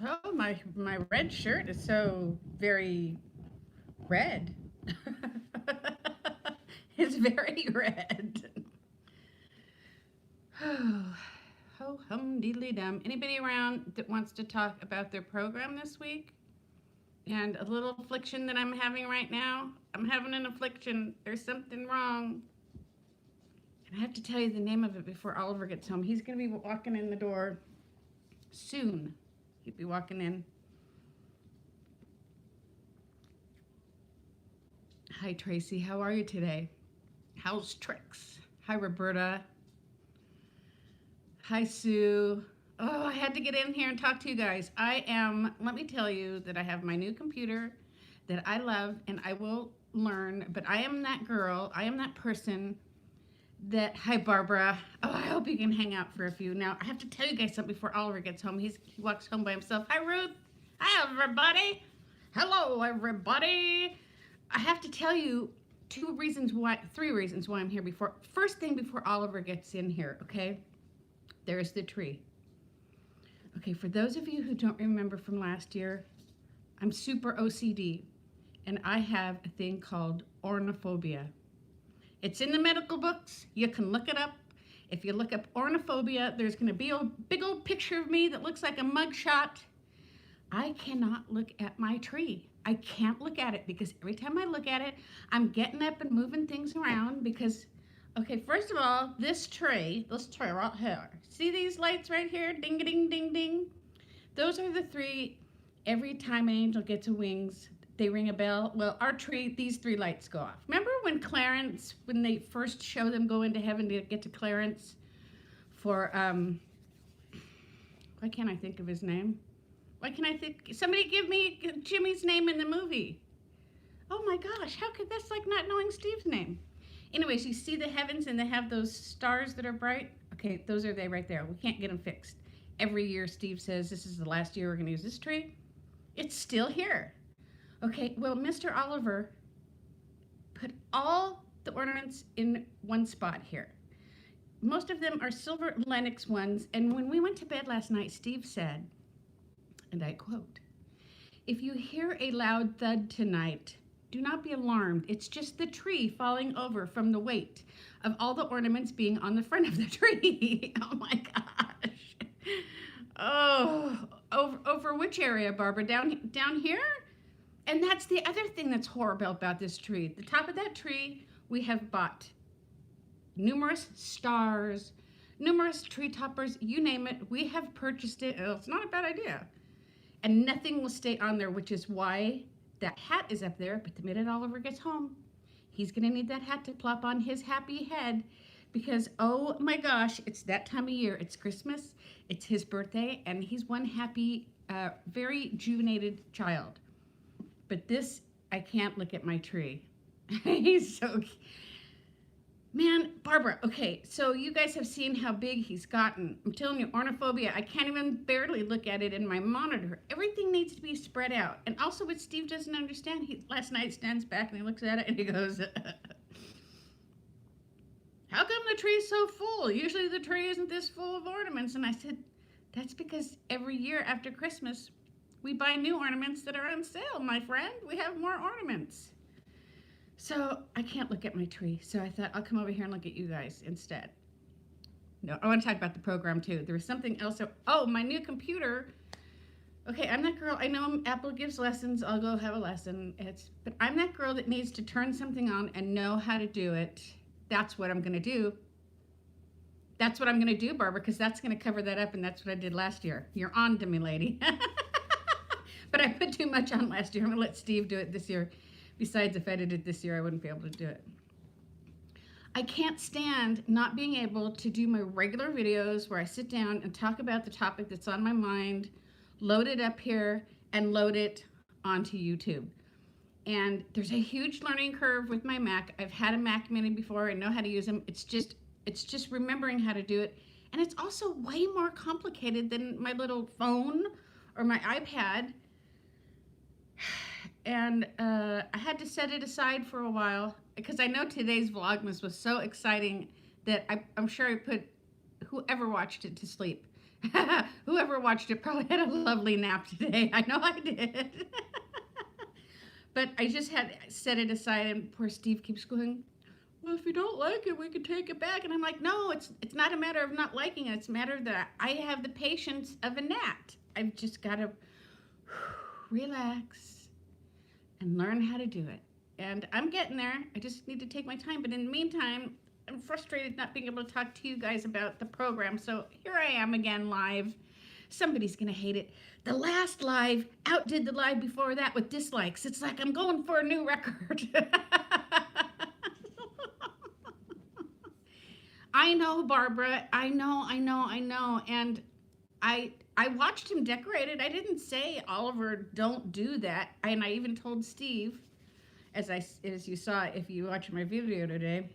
Oh, my red shirt is so very red. It's very red. Ho hum diddly dum. Anybody around that wants to talk about their program this week? And a little affliction that I'm having right now? I'm having an affliction. There's something wrong. And I have to tell you the name of it before Oliver gets home. He's going to be walking in the door soon. He'll be walking in. Hi, Tracy. How are you today? How's Trix? Hi, Roberta. Hi, Sue. Oh, I had to get in here and talk to you guys. Let me tell you that I have my new computer that I love and I will learn, but I am that girl, I am that person hi, Barbara. Oh, I hope you can hang out for a few. Now, I have to tell you guys something before Oliver gets home. He walks home by himself. Hi, Ruth. Hi, everybody. Hello, everybody. I have to tell you three reasons why I'm here first thing before Oliver gets in here, okay? There's the tree. Okay, for those of you who don't remember from last year, I'm super OCD, and I have a thing called ornithopia. It's in the medical books. You can look it up. If you look up ornithopia, there's going to be a big old picture of me that looks like a mugshot. I cannot look at my tree. I can't look at it because every time I look at it, I'm getting up and moving things around because, okay, first of all, this tree right here. See these lights right here? Ding, ding, ding, ding. Those are the three. Every time an angel gets a wings, they ring a bell. Well, our tree, these three lights go off. Remember when they first show them go into heaven to get to Clarence for, why can't I think of his name? Why can't I think? Somebody give me Jimmy's name in the movie. Oh my gosh, how could that's like not knowing Steve's name? Anyways, you see the heavens and they have those stars that are bright? Okay, those are they right there. We can't get them fixed. Every year, Steve says, this is the last year we're going to use this tree. It's still here. Okay, well, Mr. Oliver put all the ornaments in one spot here. Most of them are silver Lenox ones, and when we went to bed last night, Steve said, and I quote, "If you hear a loud thud tonight, do not be alarmed. It's just the tree falling over from the weight of all the ornaments being on the front of the tree." Oh my gosh. Oh, over which area, Barbara? Down here? And that's the other thing that's horrible about this tree. The top of that tree, we have bought numerous stars, numerous tree toppers, you name it. We have purchased it. Oh, it's not a bad idea. And nothing will stay on there, which is why that hat is up there. But the minute Oliver gets home, he's going to need that hat to plop on his happy head because, oh my gosh, it's that time of year. It's Christmas, it's his birthday, and he's one happy, very juvenated child. But this, I can't look at my tree. He's so cute. Man, Barbara, okay, so you guys have seen how big he's gotten. I'm telling you, ornithopia, I can't even barely look at it in my monitor. Everything needs to be spread out. And also what Steve doesn't understand, he last night stands back and he looks at it and he goes, how come the tree's so full? Usually the tree isn't this full of ornaments. And I said, that's because every year after Christmas, we buy new ornaments that are on sale, my friend. We have more ornaments. So I can't look at my tree. So I thought I'll come over here and look at you guys instead. No, I want to talk about the program too. There was something else. Oh, my new computer. Okay, I'm that girl. I know Apple gives lessons. I'll go have a lesson. But I'm that girl that needs to turn something on and know how to do it. That's what I'm going to do. That's what I'm going to do, Barbara, because that's going to cover that up, and that's what I did last year. You're on to me, lady. But I put too much on last year. I'm going to let Steve do it this year. Besides, if I did it this year, I wouldn't be able to do it. I can't stand not being able to do my regular videos where I sit down and talk about the topic that's on my mind, load it up here, and load it onto YouTube. And there's a huge learning curve with my Mac. I've had a Mac Mini before. I know how to use them. It's just remembering how to do it. And it's also way more complicated than my little phone or my iPad. And I had to set it aside for a while because I know today's Vlogmas was so exciting that I'm sure I put whoever watched it to sleep. Whoever watched it probably had a lovely nap today. I know I did. But I just had set it aside, and poor Steve keeps going, well, if you don't like it, we can take it back. And I'm like, no, it's not a matter of not liking it. It's a matter that I have the patience of a gnat. I've just got to relax and learn how to do it. And I'm getting there. I just need to take my time. But in the meantime, I'm frustrated not being able to talk to you guys about the program. So here I am again live. Somebody's going to hate it. The last live outdid the live before that with dislikes. It's like I'm going for a new record. I know, Barbara. I know. And I watched him decorate it. I didn't say, Oliver, don't do that. And I even told Steve, as you saw if you watched my video today,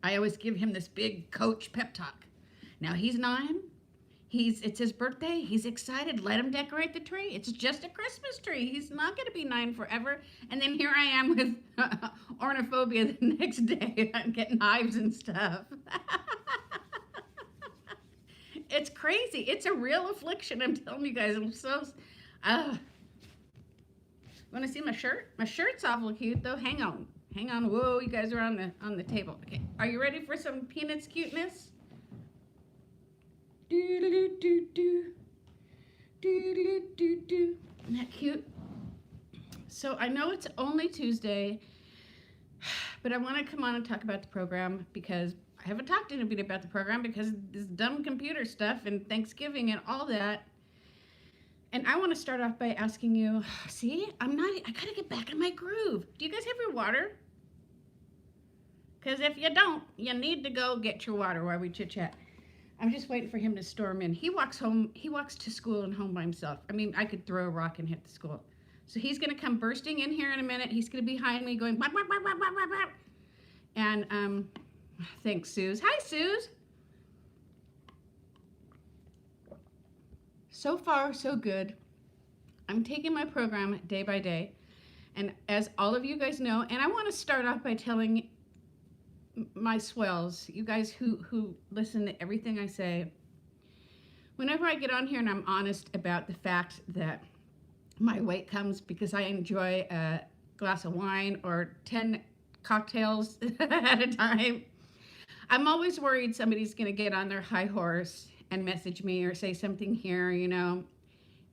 I always give him this big coach pep talk. Now he's 9. It's his birthday. He's excited. Let him decorate the tree. It's just a Christmas tree. He's not going to be 9 forever. And then here I am with ornithopia the next day. I'm getting hives and stuff. It's crazy. It's a real affliction. I'm telling you guys. I'm so... Want to see my shirt? My shirt's awful cute, though. Hang on. Whoa, you guys are on the table. Okay. Are you ready for some Peanuts cuteness? Isn't that cute? So I know it's only Tuesday, but I want to come on and talk about the program because I haven't talked to anybody about the program because of this dumb computer stuff and Thanksgiving and all that. And I want to start off by asking you, see, I gotta get back in my groove. Do you guys have your water? Because if you don't, you need to go get your water while we chit chat. I'm just waiting for him to storm in. He walks to school and home by himself. I mean, I could throw a rock and hit the school. So he's going to come bursting in here in a minute. He's going to be behind me going, blah, blah, blah, blah, blah, blah. And thanks, Suze. Hi, Suze. So far, so good. I'm taking my program day by day. And as all of you guys know, and I want to start off by telling my swells, you guys who listen to everything I say, whenever I get on here and I'm honest about the fact that my weight comes because I enjoy a glass of wine or 10 cocktails at a time, I'm always worried somebody's going to get on their high horse and message me or say something here, you know,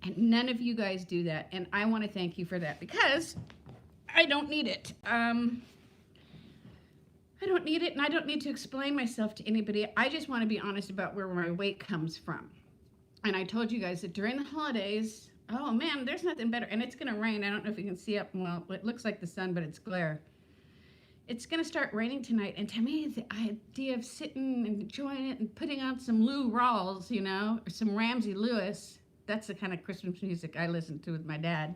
and none of you guys do that. And I want to thank you for that because I don't need it. I don't need it, and I don't need to explain myself to anybody. I just want to be honest about where my weight comes from. And I told you guys that during the holidays, oh man, there's nothing better. And it's going to rain. I don't know if you can see up. Well, it looks like the sun, but it's glare. It's going to start raining tonight. And to me, the idea of sitting and enjoying it and putting on some Lou Rawls, you know, or some Ramsey Lewis, that's the kind of Christmas music I listen to with my dad.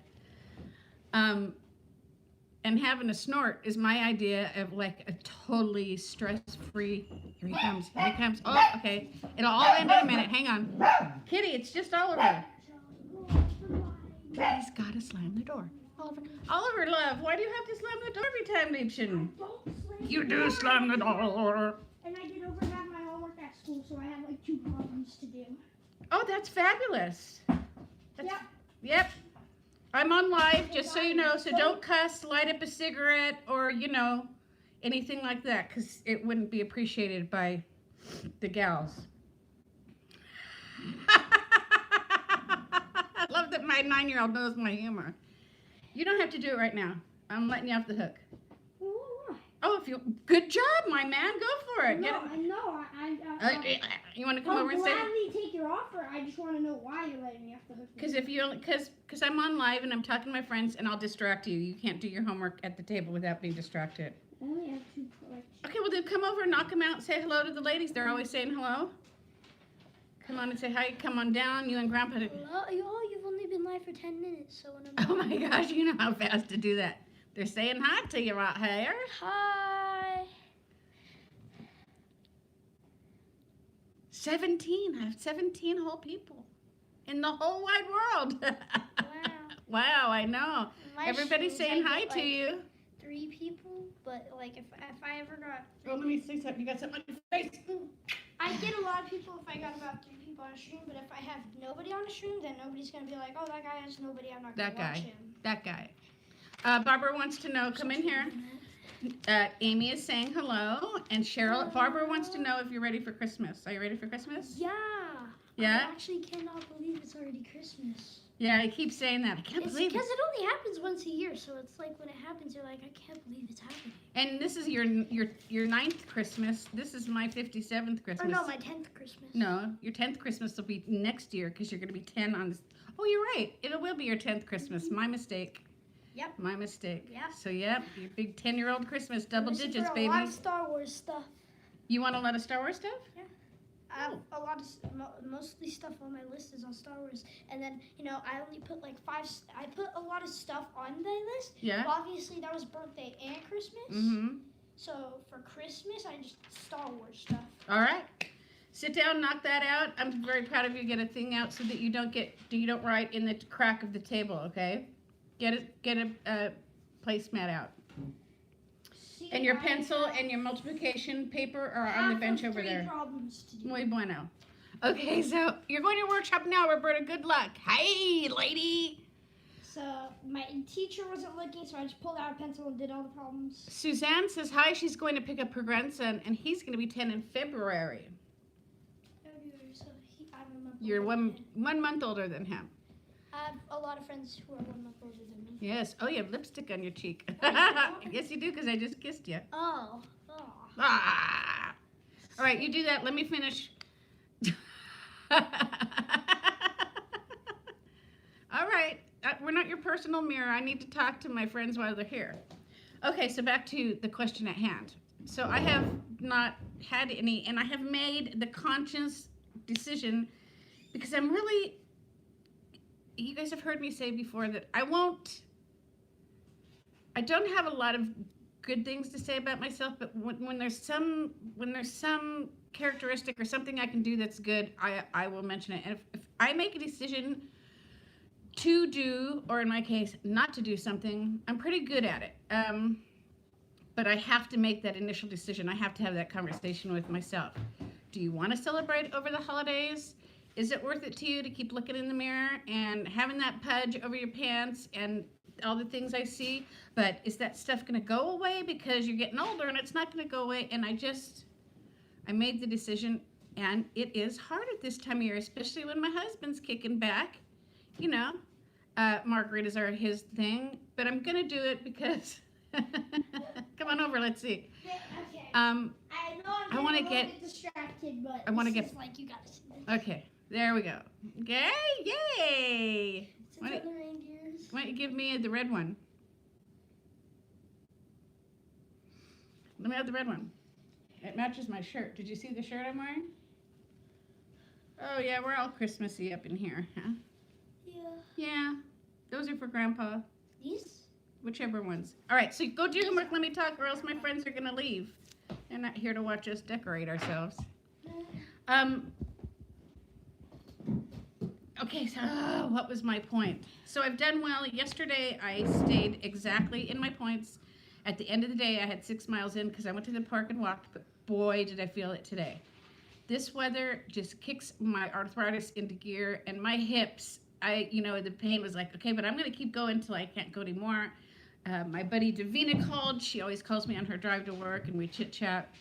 And having a snort is my idea of like a totally stress-free. Here he comes. Oh, okay. It'll all end in a minute. Hang on. Kitty, it's just Oliver. He's got to slam the door. Oliver, love, why do you have to slam the door every time, Liebchen? You do slam the door. And I did overnight my homework at school, so I have like 2 problems to do. Oh, that's fabulous. Yep. I'm on live, just so you know, so don't cuss, light up a cigarette, or, you know, anything like that, because it wouldn't be appreciated by the gals. I love that my 9-year-old knows my humor. You don't have to do it right now. I'm letting you off the hook. Oh, good job, my man. Go for it. You want to come over and say? I'll gladly take your offer. I just want to know why you're letting me off the hook. Because I'm on live and I'm talking to my friends and I'll distract you. You can't do your homework at the table without being distracted. I only have 2 questions. Okay, well then come over and knock them out and say hello to the ladies. They're always saying hello. Come on and say hi. Come on down. You and Grandpa. Hello, you've only been live for 10 minutes, so when I'm Oh my gosh, you know how fast to do that. They're saying hi to you right here. Hi. 17. I have 17 whole people in the whole wide world. Wow. Wow, I know. Everybody's saying hi to you. 3 people, but like if I ever got... Oh, let me see something. You got something on your face? I get a lot of people if I got about 3 people. on a stream, but if I have nobody on a stream, then nobody's gonna be like, oh, that guy has nobody, I'm not gonna watch him. That guy. Barbara wants to know, come in here. Amy is saying hello, and Cheryl, Barbara wants to know if you're ready for Christmas. Are you ready for Christmas? Yeah. Yeah? I actually cannot believe it's already Christmas. Yeah, I keep saying that. I can't believe it. Because it only happens once a year, so it's like when it happens, you're like, I can't believe it's happening. And this is your 9th Christmas. This is my 57th Christmas. Or no, my 10th Christmas. No, your 10th Christmas will be next year because you're going to be 10 on this. Oh, you're right. It will be your 10th Christmas. My mistake. Yep. My mistake. Yeah. So, yep, your big 10-year-old Christmas, double digits, baby. A lot of Star Wars stuff. You want a lot of Star Wars stuff? Yeah. I have a lot of, mostly stuff on my list is on Star Wars. And then, I only put like 5, I put a lot of stuff on the list. Yeah. Obviously, that was birthday and Christmas. Mm-hmm. So for Christmas, I just Star Wars stuff. All right. Sit down, knock that out. I'm very proud of you. Get a thing out so that you don't write in the crack of the table, okay? Get a placemat out. And your pencil and your multiplication paper are on the bench over there. Problems to do. Muy bueno. Okay, so you're going to workshop now, Roberta. Good luck. Hey, lady. So my teacher wasn't looking, so I just pulled out a pencil and did all the problems. Suzanne says hi. She's going to pick up her grandson, and he's going to be 10 in February. So I'm a month You're older than him. 1 month older than him. I have a lot of friends who are 1 month older than me. Yes. Oh, you have lipstick on your cheek. No, you don't. Yes, you do, because I just kissed you. Oh. Ah. All right, you do that. Let me finish. All right. We're not your personal mirror. I need to talk to my friends while they're here. Okay, so back to the question at hand. So I have not had any, and I have made the conscious decision because I'm really, you guys have heard me say before that I don't have a lot of good things to say about myself, but when there's some characteristic or something I can do that's good, I will mention it. And if I make a decision to do, or in my case, not to do something, I'm pretty good at it. But I have to make that initial decision. I have to have that conversation with myself. Do you want to celebrate over the holidays? Is it worth it to you to keep looking in the mirror and having that pudge over your pants and all the things I see? But is that stuff going to go away because you're getting older and it's not going to go away? And I made the decision, and it is hard at this time of year, especially when my husband's kicking back. Margaritas are his thing, but I'm going to do it because, come on over, let's see. Okay. I know I'm wanna a little get- bit distracted, but I wanna this get- is like you gotta see this. Okay, there we go. Okay, yay! Since Why I'm the reindeers. don't you give me the red one? Let me have the red one. It matches my shirt. Did you see the shirt I'm wearing? Oh yeah, we're all Christmassy up in here, huh? Yeah. Yeah, those are for Grandpa. These? Whichever ones. All right, so go do your homework, let me talk, or else my friends are going to leave. They're not here to watch us decorate ourselves. Okay, so what was my point? So I've done well. Yesterday, I stayed exactly in my points. At the end of the day, I had 6 miles in because I went to the park and walked, but boy, did I feel it today. This weather just kicks my arthritis into gear, and my hips, the pain was like, okay, but I'm going to keep going until I can't go anymore. My buddy Davina called. She always calls me on her drive to work, and we chit-chat.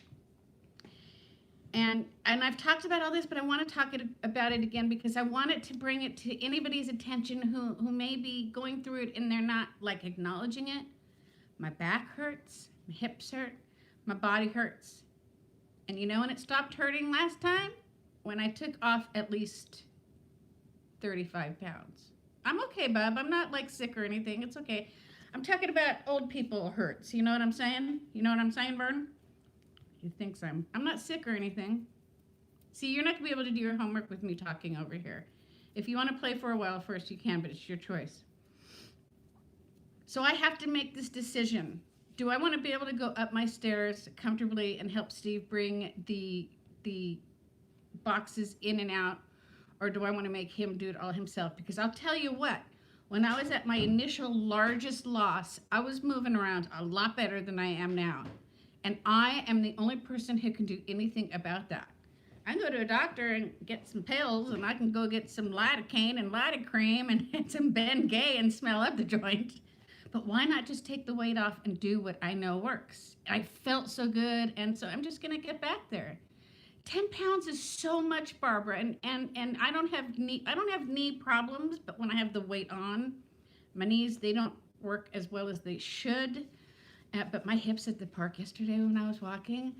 And I've talked about all this, but I want to talk about it again because I want it to bring it to anybody's attention who may be going through it and they're not, like, acknowledging it. My back hurts. My hips hurt. My body hurts. And you know when it stopped hurting last time? When I took off at least 35 pounds. I'm okay, bub. I'm not, like, sick or anything. It's okay. I'm talking about old people hurts. You know what I'm saying? You know what I'm saying, Vern? He thinks I'm not sick or anything. See, you're not going to be able to do your homework with me talking over here. If you want to play for a while first, you can, but it's your choice. So I have to make this decision. Do I want to be able to go up my stairs comfortably and help Steve bring the boxes in and out, or do I want to make him do it all himself? Because I'll tell you what, when I was at my initial largest loss, I was moving around a lot better than I am now. And I am the only person who can do anything about that. I can go to a doctor and get some pills, and I can go get some lidocaine and lidocaine and some Bengay and smell up the joint. But why not just take the weight off and do what I know works? I felt so good, and so I'm just gonna get back there. 10 pounds is so much, Barbara, and I don't have knee problems, but when I have the weight on, my knees, they don't work as well as they should. But my hips at the park yesterday when I was walking,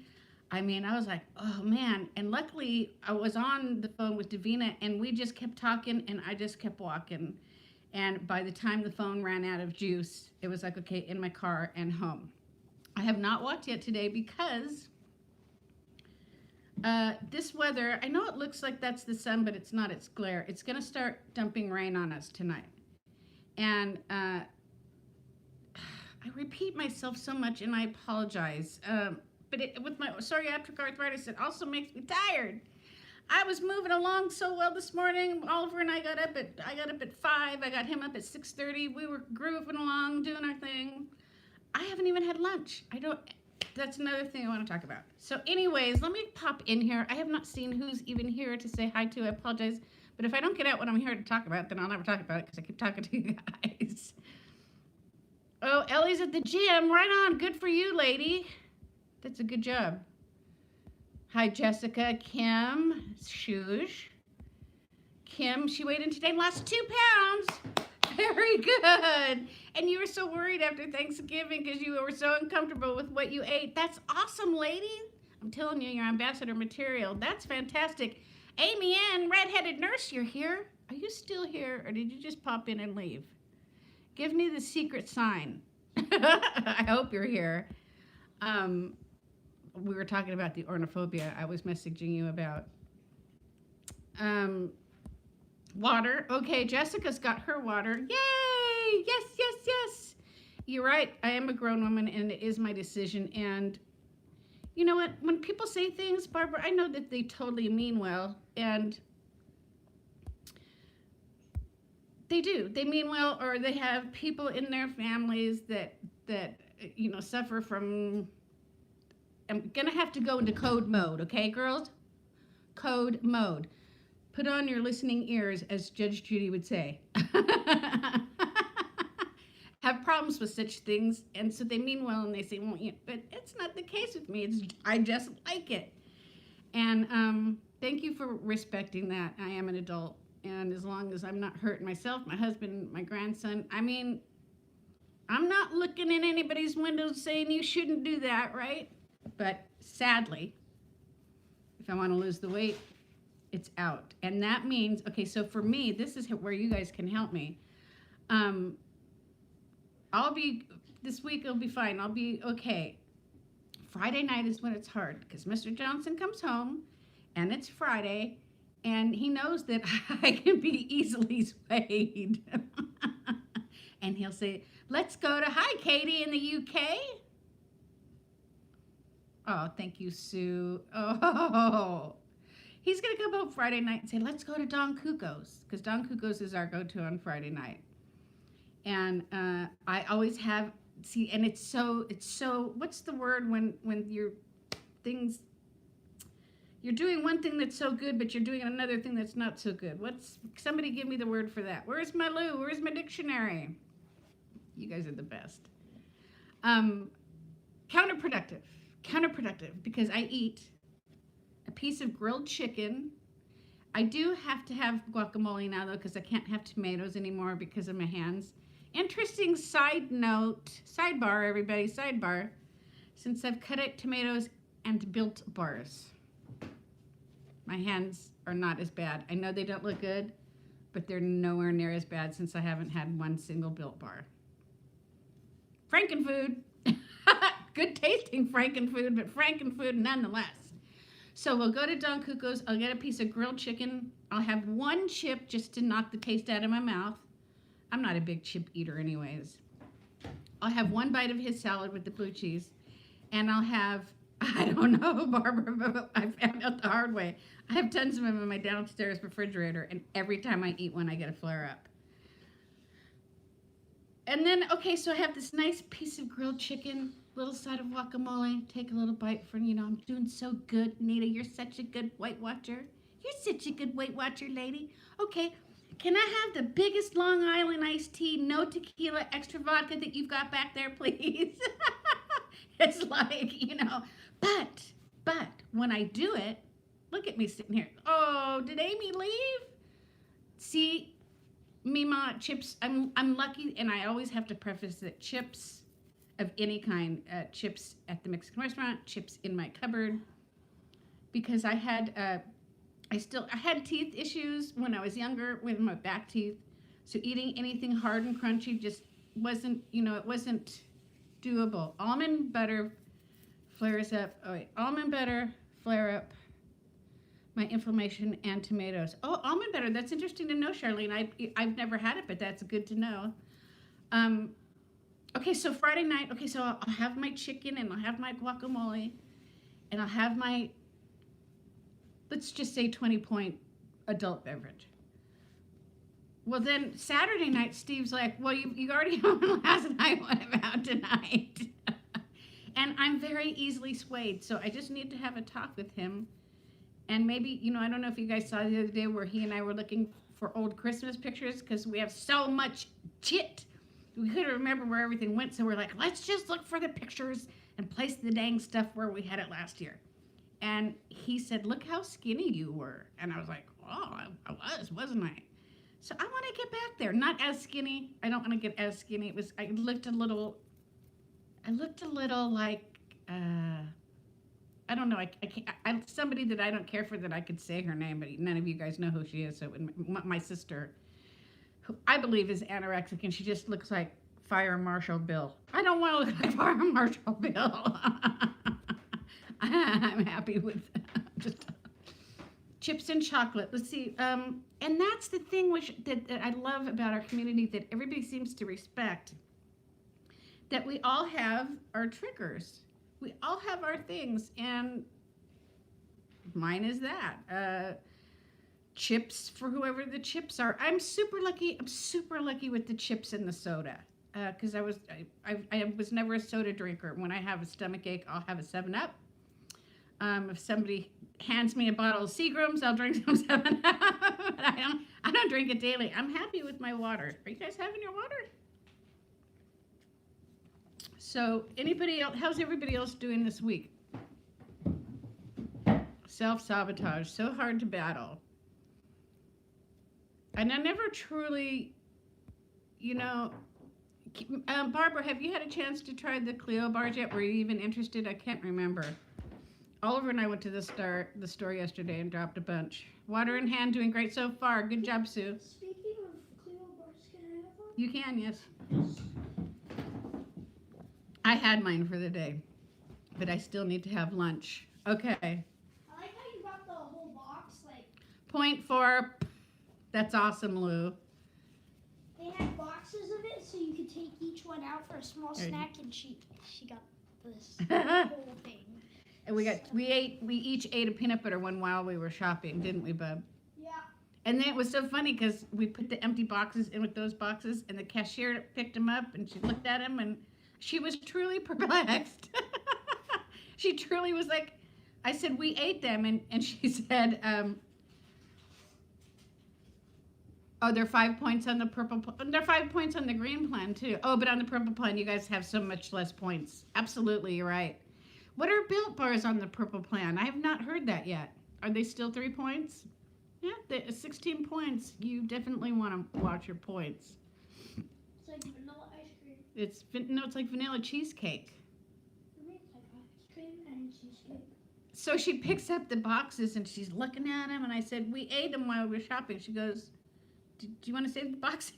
I mean, I was like, oh man. And luckily I was on the phone with Davina, and we just kept talking, and I just kept walking. And by the time the phone ran out of juice, it was like, okay, in my car and home. I have not walked yet today because this weather, I know it looks like that's the sun, but it's not, it's glare. It's gonna start dumping rain on us tonight. And I repeat myself so much, and I apologize. But with my psoriatic arthritis, it also makes me tired. I was moving along so well this morning. Oliver and I got up at 5. I got him up at 6:30. We were grooving along, doing our thing. I haven't even had lunch. That's another thing I want to talk about. So anyways, let me pop in here. I have not seen who's even here to say hi to. I apologize. But if I don't get out what I'm here to talk about, then I'll never talk about it because I keep talking to you guys. Oh, Ellie's at the gym. Right on. Good for you, lady. That's a good job. Hi, Jessica. Kim. Shush. Kim, she weighed in today and lost 2 pounds. Very good. And you were so worried after Thanksgiving because you were so uncomfortable with what you ate. That's awesome, lady. I'm telling you, you're ambassador material. That's fantastic. Amy Ann, redheaded nurse, you're here. Are you still here, or did you just pop in and leave? Give me the secret sign. I hope you're here. We were talking about the ornithopia I was messaging you about. Water. Okay, Jessica's got her water. Yay! Yes, yes, yes. You're right. I am a grown woman, and it is my decision. And you know what? When people say things, Barbara, I know that they totally mean well, and they do. They mean well, or they have people in their families that suffer from. I'm gonna have to go into code mode, okay, girls? Code mode. Put on your listening ears, as Judge Judy would say. Have problems with such things, and so they mean well, and they say, well, but it's not the case with me. I just like it. And thank you for respecting that. I am an adult, and as long as I'm not hurting myself, my husband, my grandson, I mean, I'm not looking in anybody's windows saying you shouldn't do that, right? But sadly, if I want to lose the weight, it's out. And that means, okay, so for me, this is where you guys can help me. This week it'll be fine. I'll be okay. Friday night is when it's hard because Mr. Johnson comes home and it's Friday and he knows that I can be easily swayed. And he'll say, let's go to, hi, Katie in the UK. Oh, thank you, Sue. Oh, he's going to come home Friday night and say, let's go to Don Cuco's, because Don Cuco's is our go-to on Friday night. And I always have, and it's so, what's the word when you're doing one thing that's so good, but you're doing another thing that's not so good? Somebody give me the word for that. Where's my Lou? Where's my dictionary? You guys are the best. Counterproductive, because I eat a piece of grilled chicken. I do have to have guacamole now, though, because I can't have tomatoes anymore because of my hands. Interesting sidebar, everybody, sidebar. Since I've cut out tomatoes and Built bars, my hands are not as bad. I know they don't look good, but they're nowhere near as bad since I haven't had one single Built bar. Frankenfood. Good tasting Frankenfood, but Frankenfood nonetheless. So we'll go to Don Cuco's. I'll get a piece of grilled chicken. I'll have one chip just to knock the taste out of my mouth. I'm not a big chip eater anyways. I'll have one bite of his salad with the blue cheese. And I'll have, I don't know, Barbara, but I found out the hard way. I have tons of them in my downstairs refrigerator, and every time I eat one, I get a flare up. And then, okay, so I have this nice piece of grilled chicken, little side of guacamole. Take a little bite for, I'm doing so good, Nita. You're such a good Weight Watcher. You're such a good Weight Watcher, lady. Okay, can I have the biggest Long Island iced tea, no tequila, extra vodka that you've got back there, please? It's like, but when I do it, look at me sitting here. Oh, did Amy leave? See, Mima, chips, I'm lucky, and I always have to preface that chips of any kind, chips at the Mexican restaurant, chips in my cupboard, because I had teeth issues when I was younger with my back teeth, so eating anything hard and crunchy just wasn't, it wasn't doable. Almond butter flares up, almond butter flare up my inflammation and tomatoes. Oh, almond butter, that's interesting to know, Charlene. I've never had it, but that's good to know. Okay, so Friday night, so I'll have my chicken and I'll have my guacamole and I'll have my, let's just say 20-point adult beverage. Well, then Saturday night, Steve's like, well, you already had last night, what about tonight? And I'm very easily swayed, so I just need to have a talk with him. And maybe, I don't know if you guys saw the other day where he and I were looking for old Christmas pictures because we have so much shit. We couldn't remember where everything went, so we're like, let's just look for the pictures and place the dang stuff where we had it last year. And he said, look how skinny you were. And I was like, oh, I was, wasn't I? So I want to get back there. Not as skinny. I don't want to get as skinny. I looked a little like, I don't know. I can't. Somebody that I don't care for that I could say her name, but none of you guys know who she is. So my sister, who I believe is anorexic, and she just looks like Fire Marshal Bill. I don't want to look like Fire Marshal Bill. I'm happy with just chips and chocolate. Let's see. And that's the thing that I love about our community that everybody seems to respect. That we all have our triggers. We all have our things, and mine is that. Chips for whoever the chips are. I'm super lucky with the chips and the soda. Because I was never a soda drinker. When I have a stomach ache, I'll have a 7-Up. If somebody hands me a bottle of Seagram's, I'll drink some 7-Up. But I don't drink it daily. I'm happy with my water. Are you guys having your water? So anybody else, how's everybody else doing this week? Self-sabotage, so hard to battle. And I never truly, Barbara, have you had a chance to try the Clio bars yet? Were you even interested? I can't remember. Oliver and I went to the store yesterday and dropped a bunch. Water in hand, doing great so far. Good job, Sue. Speaking of Clio bars, can I have one? You can, yes. I had mine for the day, but I still need to have lunch. Okay. I like how you got the whole box, like. Point 4. That's awesome, Lou. They had boxes of it, so you could take each one out for a small snack, and she got this whole thing. And we each ate a peanut butter one while we were shopping, didn't we, Bub? Yeah. And then it was so funny because we put the empty boxes in with those boxes, and the cashier picked them up, and she looked at them, and she was truly perplexed. She truly was like, I said, we ate them, and she said, oh, they're 5 points on the purple, they're 5 points on the green plan too. Oh, but on the purple plan, you guys have so much less points. Absolutely, you're right. What are Built Bars on the purple plan? I have not heard that yet. Are they still 3 points? Yeah, 16 points. You definitely want to watch your points. It's like vanilla ice cream. It's like vanilla cheesecake. For me, it's like ice cream and cheesecake. So she picks up the boxes and she's looking at them, and I said, we ate them while we were shopping. She goes, do you want to save the boxes?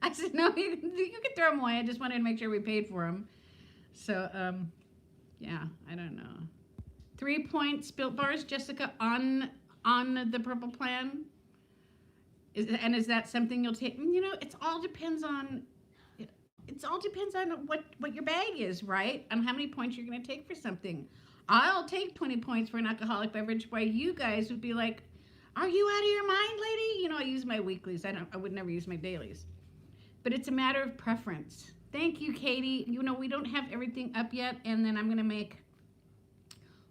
I said, no, you can throw them away. I just wanted to make sure we paid for them. So, yeah, I don't know. 3 points, Built Bars, Jessica, on the purple plan. Is that something you'll take? It all depends on what your bag is, right? On how many points you're going to take for something. I'll take 20 points for an alcoholic beverage, while you guys would be like, are you out of your mind, lady? I use my weeklies. I would never use my dailies. but it's a matter of preference. Thank you, Katie. You know, we don't have everything up yet, and then I'm going to make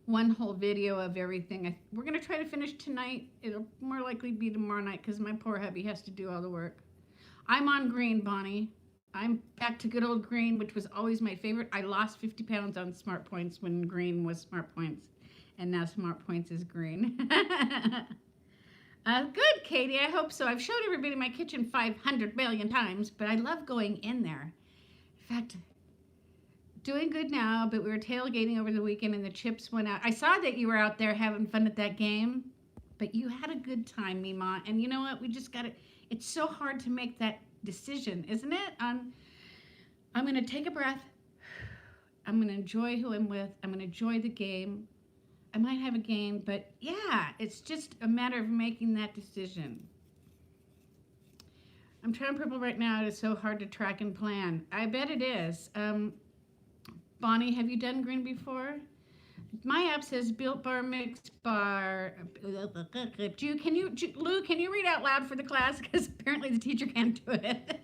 one whole video of everything. We're going to try to finish tonight. It'll more likely be tomorrow night because my poor hubby has to do all the work. I'm on green, Bonnie. I'm back to good old green, which was always my favorite. I lost 50 pounds on Smart Points when green was Smart Points, and now Smart Points is green. Good, Katie. I hope so. I've showed everybody my kitchen 500 million times, but I love going in there. In fact, doing good now, but we were tailgating over the weekend and the chips went out. I saw that you were out there having fun at that game, but you had a good time, Mima. And you know what? We just got to, it's so hard to make that decision, isn't it? I'm going to take a breath. I'm going to enjoy who I'm with. I'm going to enjoy the game. I might have a game, but yeah, it's just a matter of making that decision. I'm trying purple right now. It is so hard to track and plan. I bet it is. Bonnie, have you done green before? My app says Built Bar Mixed Bar. Lou, can you read out loud for the class? Because apparently the teacher can't do it.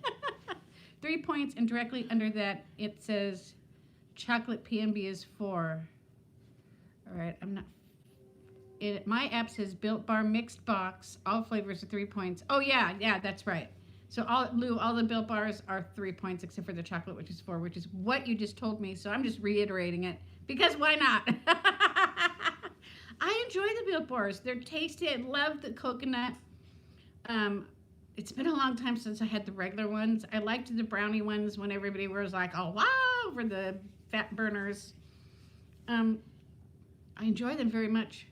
3 points, and directly under that it says chocolate PMB is 4. All right, my app says Built Bar Mixed Box. All flavors are 3 points. Oh yeah, that's right. So all the Built Bars are 3 points except for the chocolate, which is 4, which is what you just told me. So I'm just reiterating it because why not? I enjoy the Built Bars. They're tasty. I love the coconut. It's been a long time since I had the regular ones. I liked the brownie ones when everybody was like, oh wow, for the fat burners. I enjoy them very much.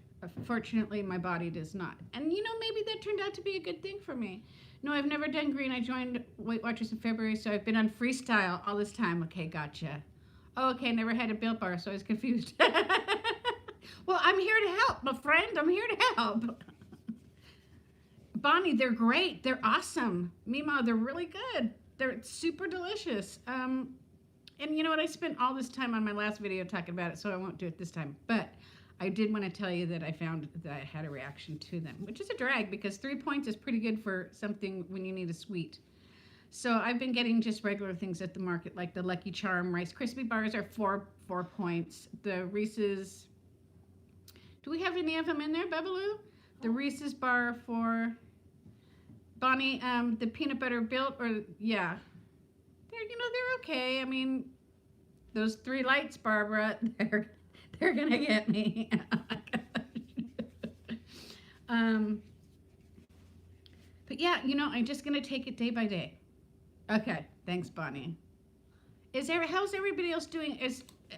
Fortunately, my body does not. And you know, maybe that turned out to be a good thing for me. No, I've never done green. I joined Weight Watchers in February, so I've been on freestyle all this time. Okay, gotcha. Oh, okay, never had a Built Bar, so I was confused. Well, I'm here to help, my friend. I'm here to help. Bonnie, they're great. They're awesome. Mima, they're really good. They're super delicious. And you know what? I spent all this time on my last video talking about it, so I won't do it this time. But I did want to tell you that I found that I had a reaction to them, which is a drag because 3 points is pretty good for something when you need a sweet. So I've been getting just regular things at the market, like the Lucky Charm Rice Krispie bars are 4 points. The Reese's, do we have any of them in there, Babaloo? The Reese's bar for Bonnie, the peanut butter Built, or yeah, they're okay. I mean, those 3 lights, Barbara, they're gonna get me. But yeah, I'm just gonna take it day by day. Okay, thanks, Bonnie. How's everybody else doing?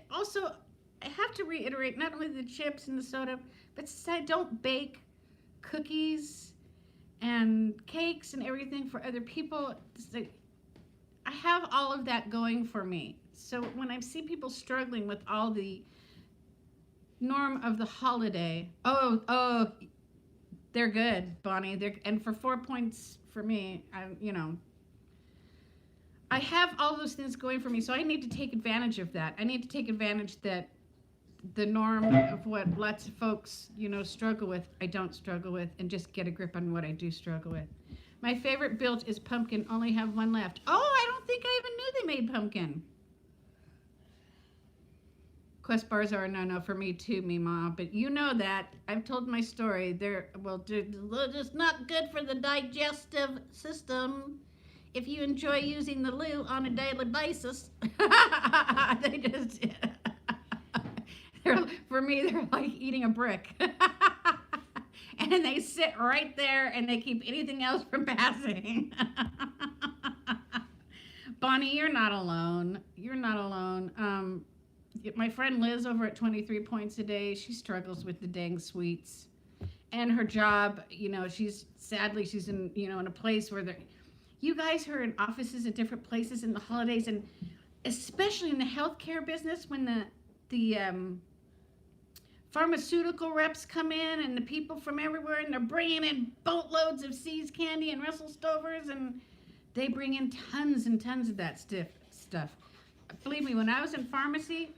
Also, I have to reiterate, not only the chips and the soda, but since I don't bake cookies and cakes and everything for other people, I have all of that going for me. So when I see people struggling with all the norm of the holiday, they're good, Bonnie. And for 4 points for me, I have all those things going for me, so I need to take advantage of that. I need to take advantage that the norm of what lots of folks, struggle with, I don't struggle with, and just get a grip on what I do struggle with. My favorite Built is pumpkin. Only have one left. Oh, I don't think I even knew they made pumpkin. Quest bars are a no-no for me too, Mima, but you know that. I've told my story. They're just not good for the digestive system. If you enjoy using the loo on a daily basis, they just, for me, they're like eating a brick. And they sit right there and they keep anything else from passing. Bonnie, you're not alone. You're not alone. My friend Liz over at 23 points a day, she struggles with the dang sweets. And her job, she's in, in a place where you guys are in offices at different places in the holidays, and especially in the healthcare business when the pharmaceutical reps come in and the people from everywhere, and they're bringing in boatloads of See's candy and Russell Stovers, and they bring in tons and tons of that stuff. Believe me, when I was in pharmacy,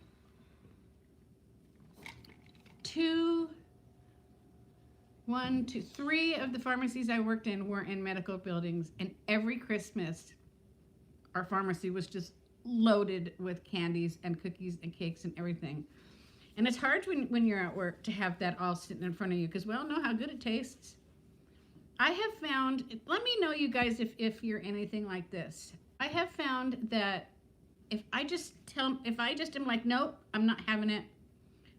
3 of the pharmacies I worked in were in medical buildings, and every Christmas our pharmacy was just loaded with candies and cookies and cakes and everything. And it's hard when you're at work to have that all sitting in front of you because we all know how good it tastes. I have found, let me know, you guys, if you're anything like this. I have found that if I just am like, nope, I'm not having it,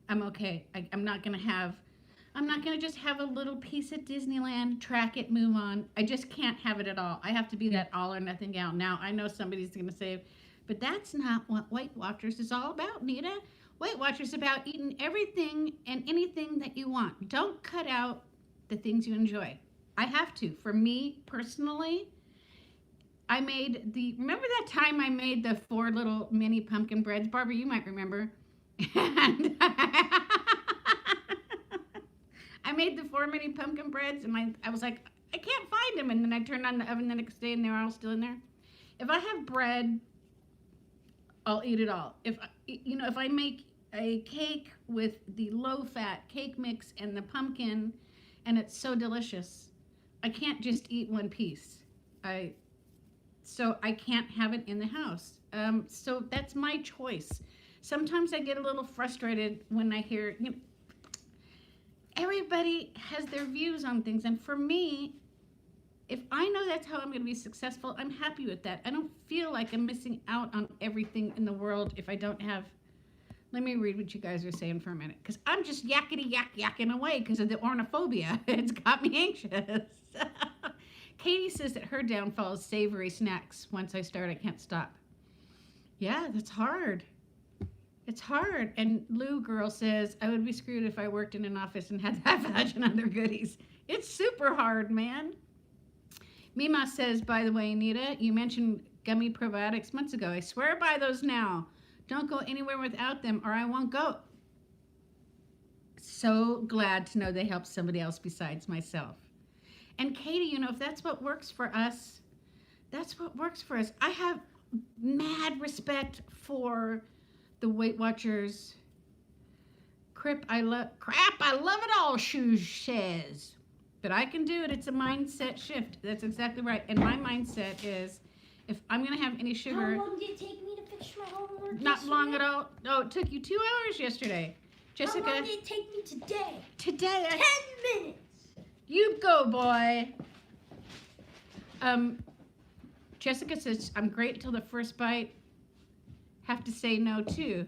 I'm okay. I'm not going to just have a little piece at Disneyland, track it, move on. I just can't have it at all. I have to be that all or nothing gal. Now, I know somebody's going to say, but that's not what Weight Watchers is all about, Nita. Weight Watchers is about eating everything and anything that you want. Don't cut out the things you enjoy. I have to. For me, personally, remember that time I made the 4 little mini pumpkin breads? Barbara, you might remember. And I made the 4 mini pumpkin breads, and I was like, I can't find them. And then I turned on the oven the next day, and they were all still in there. If I have bread, I'll eat it all. If I make a cake with the low-fat cake mix and the pumpkin, and it's so delicious, I can't just eat one piece. So I can't have it in the house. So that's my choice. Sometimes I get a little frustrated when I hear, everybody has their views on things. And for me, if I know that's how I'm going to be successful, I'm happy with that. I don't feel like I'm missing out on everything in the world if I don't have. Let me read what you guys are saying for a minute, because I'm just yakking away because of the ornophobia. It's got me anxious. Katie says that her downfall is savory snacks. Once I start, I can't stop. Yeah, that's hard. It's hard. And Lou Girl says, I would be screwed if I worked in an office and had that much and other goodies. It's super hard, man. Mima says, by the way, Anita, you mentioned gummy probiotics months ago. I swear by those now. Don't go anywhere without them or I won't go. So glad to know they help somebody else besides myself. And Katie, if that's what works for us, that's what works for us. I have mad respect for the Weight Watchers. Crap, I love it all, Shoes says. But I can do it. It's a mindset shift. That's exactly right. And my mindset is, if I'm going to have any sugar. How long did it take me to finish my homework? Not long at all. Oh, it took you 2 hours yesterday. Jessica. How long did it take me today? Today. 10 minutes. You go, boy. Jessica says, I'm great till the first bite. Have to say no, too.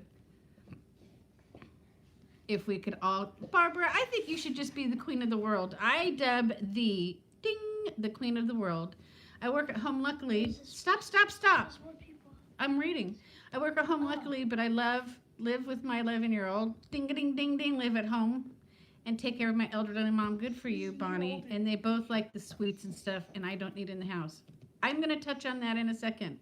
If we could all. Barbara, I think you should just be the queen of the world. I dub the queen of the world. I work at home, luckily. Stop. I'm reading. I work at home, luckily, but I live with my 11-year-old. Ding-a-ding-ding-ding, live at home. And take care of my elderly mom. Good for you, Bonnie. And they both like the sweets and stuff, and I don't need in the house. I'm going to touch on that in a second.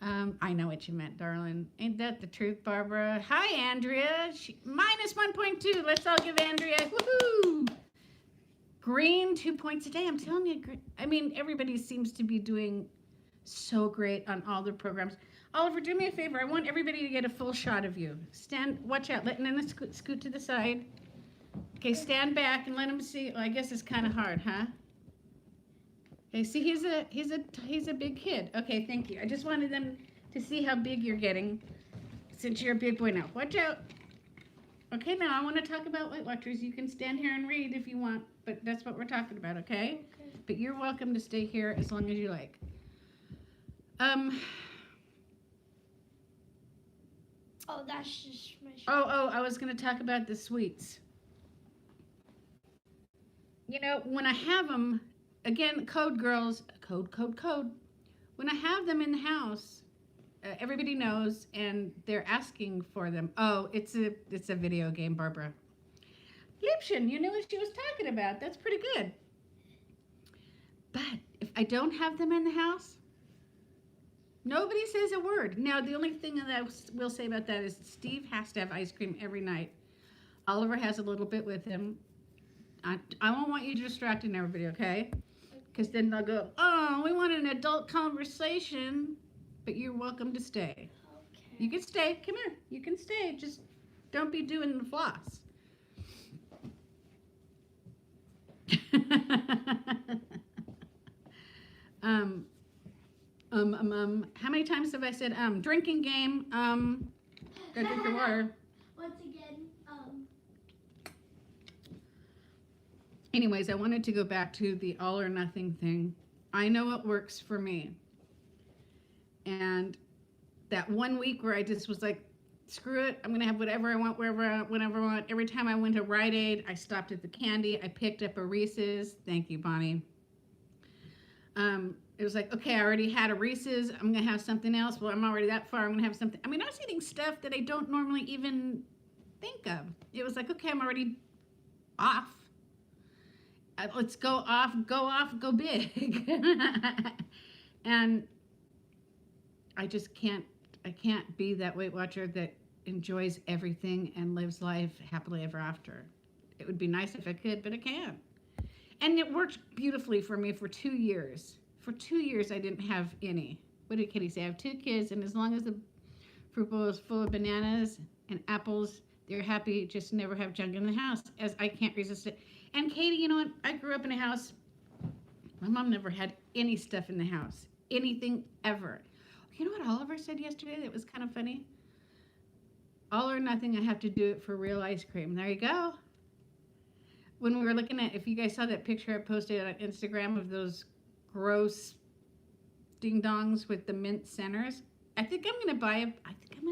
I know what you meant, darling. Ain't that the truth, Barbara? Hi, Andrea. Minus 1.2. Let's all give Andrea. Woohoo! Green, 2 points a day. I'm telling you. Everybody seems to be doing so great on all their programs. Oliver, do me a favor. I want everybody to get a full shot of you. Watch out. Let Nana scoot to the side. Okay, stand back and let him see. Well, I guess it's kind of hard, huh? Okay, see, he's a big kid. Okay, thank you. I just wanted them to see how big you're getting, since you're a big boy now. Watch out. Okay, now I want to talk about Weight Watchers. You can stand here and read if you want, but that's what we're talking about, okay? But you're welcome to stay here as long as you like. Oh, that's just my. I was going to talk about the sweets. When I have them. Again, code girls, code. When I have them in the house, everybody knows, and they're asking for them. Oh, it's a video game, Barbara. Liebchen, you knew what she was talking about. That's pretty good. But if I don't have them in the house, nobody says a word. Now, the only thing that I will say about that is Steve has to have ice cream every night. Oliver has a little bit with him. I won't want you distracting everybody, okay? Because then they'll go, oh, we want an adult conversation, but you're welcome to stay. Okay. You can stay. Come here. You can stay. Just don't be doing the floss. How many times have I said drinking game? Gotta drink your water. Once again, Anyways, I wanted to go back to the all or nothing thing. I know it works for me. And that 1 week where I just was like, screw it, I'm gonna have whatever I want, wherever I want, whenever I want. Every time I went to Rite Aid, I stopped at the candy. I picked up a Reese's. Thank you, Bonnie. It was like, okay, I already had a Reese's. I'm gonna have something else. Well, I'm already that far. I'm gonna have something. I mean, I was eating stuff that I don't normally even think of. It was like, okay, I'm already off. Let's go off, go big. And I just can't be that Weight Watcher that enjoys everything and lives life happily ever after. It would be nice if I could, but I can't. And it worked beautifully for me for 2 years. For 2 years, I didn't have any. What did Kitty say? I have 2 kids, and as long as the fruit bowl is full of bananas and apples, they're happy. Just never have junk in the house, as I can't resist it. And Katie, you know what? I grew up in a house. My mom never had any stuff in the house. Anything ever. You know what Oliver said yesterday that was kind of funny? All or nothing, I have to do it for real ice cream. There you go. When we were looking at, if you guys saw that picture I posted on Instagram of those gross ding-dongs with the mint centers, I think I'm going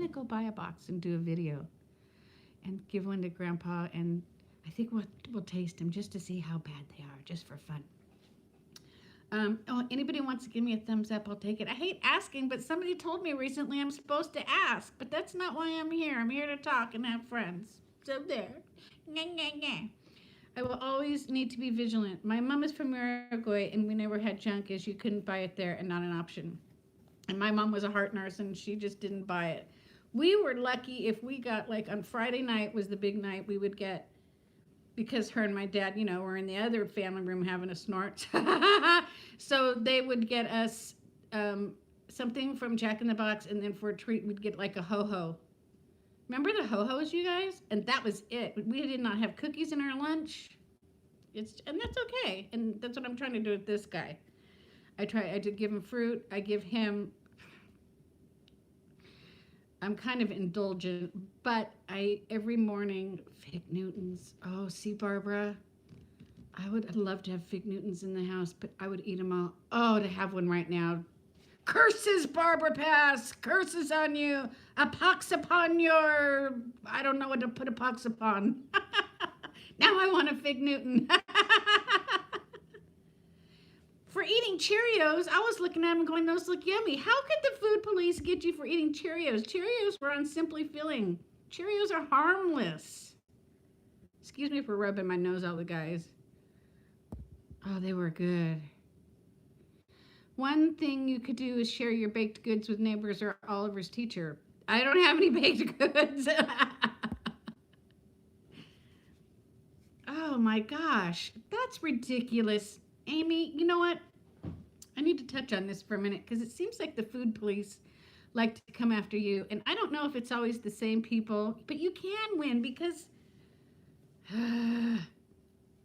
to go buy a box and do a video and give one to Grandpa, and I think we'll taste them just to see how bad they are, just for fun. Anybody wants to give me a thumbs up, I'll take it. I hate asking, but somebody told me recently I'm supposed to ask, but that's not why I'm here. I'm here to talk and have friends. So there. I will always need to be vigilant. My mom is from Uruguay, and we never had junk, as you couldn't buy it there and not an option. And my mom was a heart nurse, and she just didn't buy it. We were lucky if we got, like, on Friday night was the big night, we would get, because her and my dad, you know, were in the other family room having a snort. So they would get us something from Jack in the Box, and then for a treat, we'd get like a ho-ho. Remember the ho-hos, you guys? And that was it. We did not have cookies in our lunch. And that's okay. And that's what I'm trying to do with this guy. I did give him fruit. I give him, I'm kind of indulgent, but every morning, Fig Newtons. Oh, see, Barbara, I'd love to have Fig Newtons in the house, but I would eat them all. Oh, to have one right now. Curses, Barbara Pass. Curses on you. A pox upon your, I don't know what to put a pox upon. Now I want a Fig Newton. For eating Cheerios, I was looking at them going, those look yummy. How could the food police get you for eating Cheerios? Cheerios were on Simply Filling. Cheerios are harmless. Excuse me for rubbing my nose out, the guys. Oh, they were good. One thing you could do is share your baked goods with neighbors or Oliver's teacher. I don't have any baked goods. Oh my gosh, that's ridiculous. Amy, you know what? I need to touch on this for a minute because it seems like the food police like to come after you. And I don't know if it's always the same people, but you can win because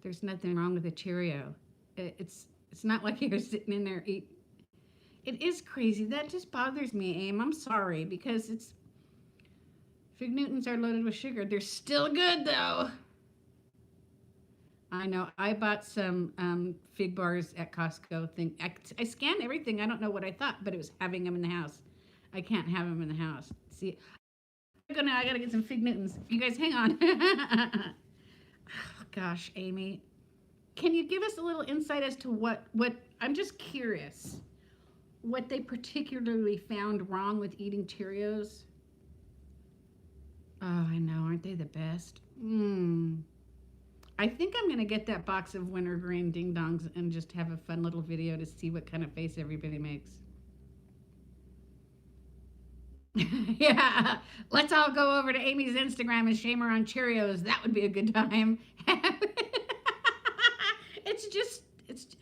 there's nothing wrong with a Cheerio. It's not like you're sitting in there eating. It is crazy. That just bothers me, Aim. I'm sorry because Fig Newtons are loaded with sugar. They're still good though. I know. I bought some fig bars at Costco. I scanned everything. I don't know what I thought, but it was having them in the house. I can't have them in the house. See, I gotta get some Fig Newtons. You guys, hang on. Oh, gosh, Amy, can you give us a little insight as to what? I'm just curious. What they particularly found wrong with eating Cheerios? Oh, I know. Aren't they the best? I think I'm going to get that box of wintergreen ding dongs and just have a fun little video to see what kind of face everybody makes. Yeah, let's all go over to Amy's Instagram and shame her on Cheerios. That would be a good time.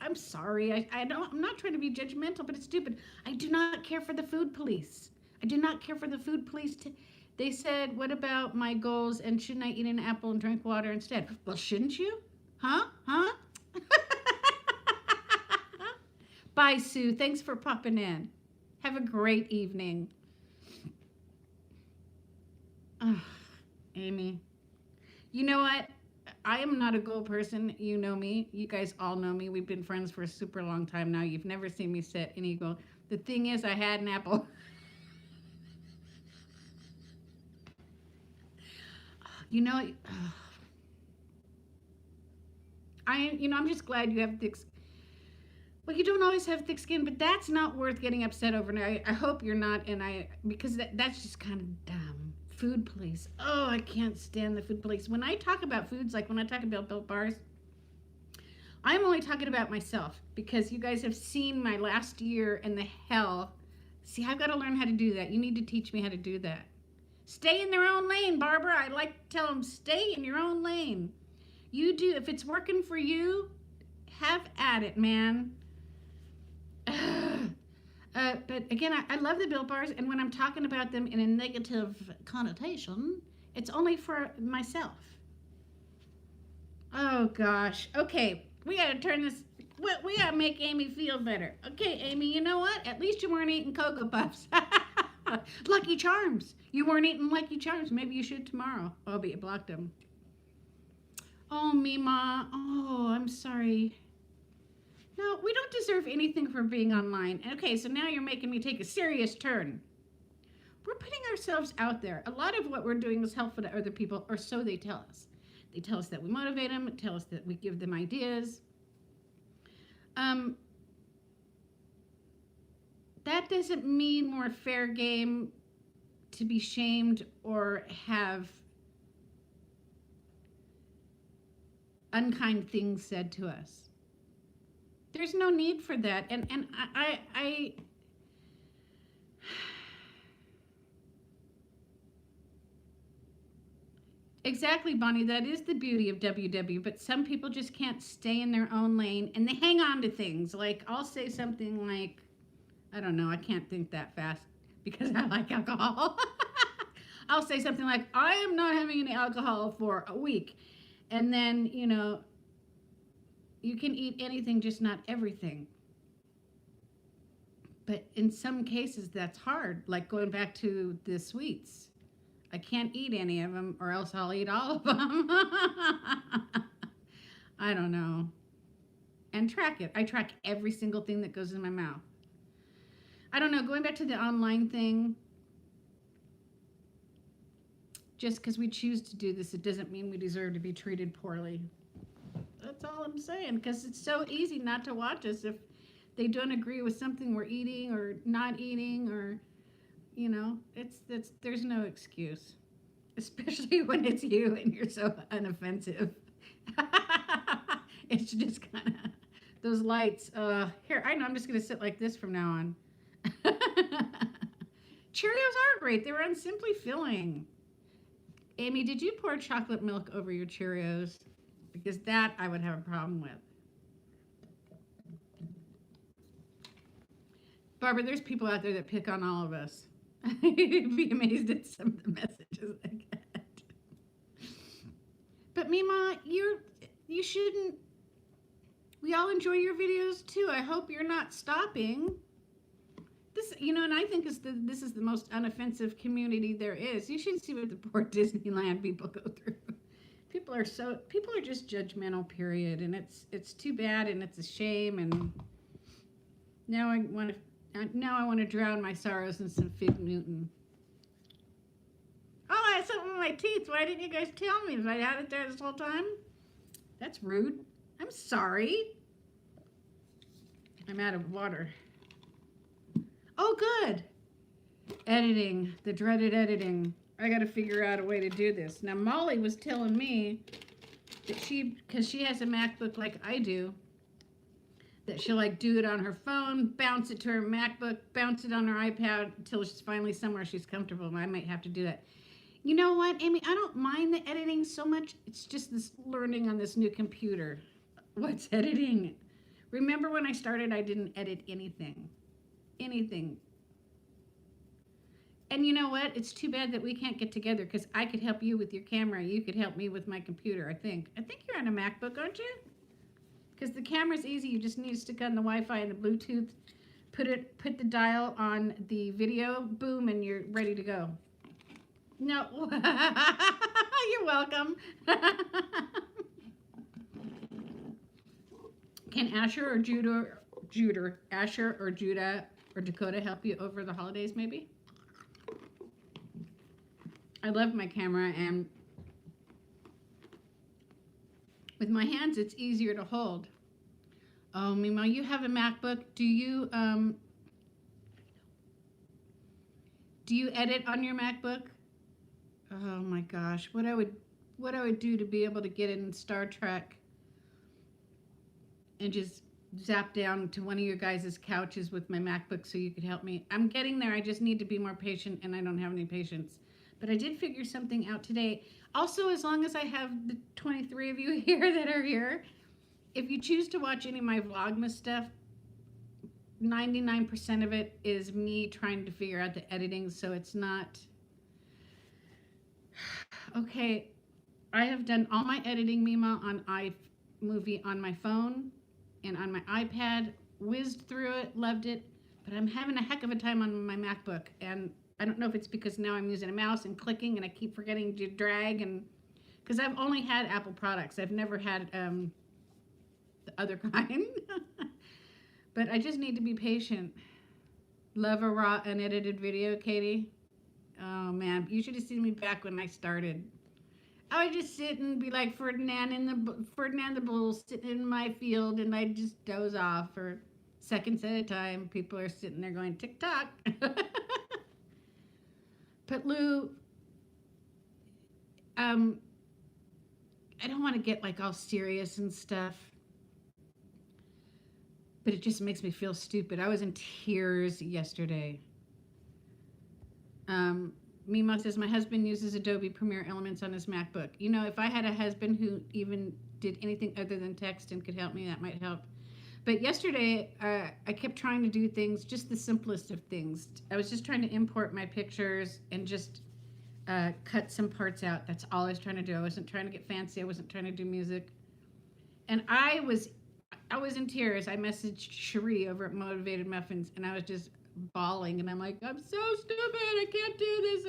I'm sorry. I'm not trying to be judgmental, but it's stupid. I do not care for the food police. I do not care for the food police. They said, what about my goals, and shouldn't I eat an apple and drink water instead? Well, shouldn't you? Huh? Bye, Sue. Thanks for popping in. Have a great evening. Oh, Amy. You know what? I am not a goal person. You know me. You guys all know me. We've been friends for a super long time now. You've never seen me set any goal. The thing is, I had an apple. You know, I'm just glad you have thick. Well, you don't always have thick skin, but that's not worth getting upset over. And I hope you're not. Because that's just kind of dumb. Food police. Oh, I can't stand the food police. When I talk about foods, like when I talk about Built Bars, I'm only talking about myself because you guys have seen my last year and the hell. See, I've got to learn how to do that. You need to teach me how to do that. Stay in their own lane, Barbara. I like to tell them, stay in your own lane. You do. If it's working for you, have at it, man. But again, I love the Built Bars, and when I'm talking about them in a negative connotation, it's only for myself. Oh, gosh. Okay, we got to turn this... We got to make Amy feel better. Okay, Amy, you know what? At least you weren't eating Cocoa Puffs. Lucky Charms. You weren't eating Lucky Charms. Maybe you should tomorrow. Oh, but you blocked them. Oh, Mima. Oh, I'm sorry. No, we don't deserve anything for being online. Okay, so now you're making me take a serious turn. We're putting ourselves out there. A lot of what we're doing is helpful to other people, or so they tell us. They tell us that we motivate them, tell us that we give them ideas. That doesn't mean we're fair game to be shamed or have unkind things said to us. There's no need for that. And I exactly, Bonnie, that is the beauty of WW, but some people just can't stay in their own lane and they hang on to things. Like, I'll say something like, I don't know, I can't think that fast because I like alcohol. I'll say something like, I am not having any alcohol for a week. And then, you know, you can eat anything, just not everything. But in some cases, that's hard. Like going back to the sweets. I can't eat any of them or else I'll eat all of them. I don't know. And track it. I track every single thing that goes in my mouth. I don't know. Going back to the online thing. Just because we choose to do this, it doesn't mean we deserve to be treated poorly. That's all I'm saying, because it's so easy not to watch us if they don't agree with something we're eating or not eating, or, you know, there's no excuse, especially when it's you and you're so unoffensive. It's just kind of those lights. Here, I know, I'm just going to sit like this from now on. Cheerios are great. They were simply filling. Amy, did you pour chocolate milk over your Cheerios? Because that I would have a problem with. Barbara, there's people out there that pick on all of us. You'd be amazed at some of the messages I get. But Mima, you shouldn't. We all enjoy your videos too. I hope you're not stopping. This, you know, and I think this is the most unoffensive community there is. You should see what the poor Disneyland people go through. People are just judgmental, period, and it's too bad, and it's a shame. And now I want to drown my sorrows in some Fig Newton. Oh, I had something in my teeth. Why didn't you guys tell me? If I had it there this whole time? That's rude. I'm sorry. I'm out of water. Oh, good. Editing, the dreaded editing. I got to figure out a way to do this. Now, Molly was telling me that because she has a MacBook like I do, that she'll like do it on her phone, bounce it to her MacBook, bounce it on her iPad until she's finally somewhere she's comfortable. And I might have to do that. You know what, Amy? I don't mind the editing so much. It's just this learning on this new computer. What's editing? Remember when I started, I didn't edit anything. Anything. And you know what? It's too bad that we can't get together, because I could help you with your camera. You could help me with my computer, I think. I think you're on a MacBook, aren't you? Because the camera's easy. You just need to stick on the Wi-Fi and the Bluetooth, put the dial on the video, boom, and you're ready to go. No, you're welcome. Can Asher or Judah or Dakota help you over the holidays, maybe? I love my camera, and with my hands, it's easier to hold. Oh, Mima, you have a MacBook. Do you edit on your MacBook? Oh my gosh, what I would do to be able to get in Star Trek and just zap down to one of your guys' couches with my MacBook so you could help me. I'm getting there. I just need to be more patient, and I don't have any patience. But I did figure something out today. Also, as long as I have the 23 of you here that are here, if you choose to watch any of my Vlogmas stuff, 99% of it is me trying to figure out the editing, so it's not... Okay, I have done all my editing, Mima, on iMovie on my phone and on my iPad, whizzed through it, loved it, but I'm having a heck of a time on my MacBook, and I don't know if it's because now I'm using a mouse and clicking and I keep forgetting to drag, and because I've only had Apple products. I've never had the other kind. But I just need to be patient. Love a raw unedited video, Katie. Oh man, you should have seen me back when I started. I would just sit and be like Ferdinand the Bull sitting in my field, and I'd just doze off for seconds at a time. People are sitting there going, tick-tock. But Lou, I don't want to get like all serious and stuff, but it just makes me feel stupid. I was in tears yesterday. Mima says, my husband uses Adobe Premiere Elements on his MacBook. You know, if I had a husband who even did anything other than text and could help me, that might help. But yesterday, I kept trying to do things, just the simplest of things. I was just trying to import my pictures and just cut some parts out. That's all I was trying to do. I wasn't trying to get fancy. I wasn't trying to do music. And I was in tears. I messaged Cherie over at Motivated Muffins, and I was just bawling. And I'm like, I'm so stupid. I can't do this.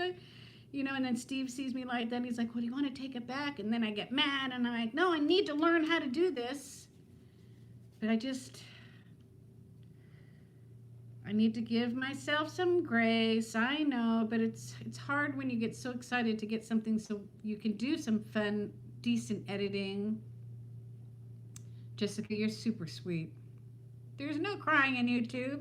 And then Steve sees me like that. And he's like, well, do you want to take it back? And then I get mad, and I'm like, no, I need to learn how to do this. But I need to give myself some grace. I know, but it's hard when you get so excited to get something so you can do some fun, decent editing. Jessica, you're super sweet. There's no crying on YouTube.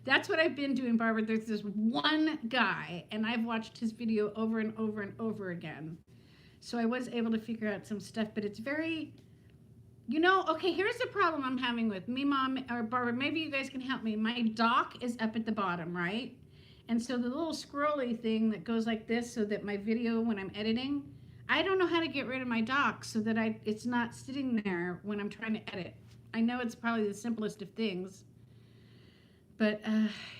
That's what I've been doing, Barbara. There's this one guy, and I've watched his video over and over and over again. So I was able to figure out some stuff, but it's very... okay, here's the problem I'm having with me, Mom, or Barbara. Maybe you guys can help me. My dock is up at the bottom, right? And so the little scrolly thing that goes like this so that my video, when I'm editing, I don't know how to get rid of my dock so that it's not sitting there when I'm trying to edit. I know it's probably the simplest of things. But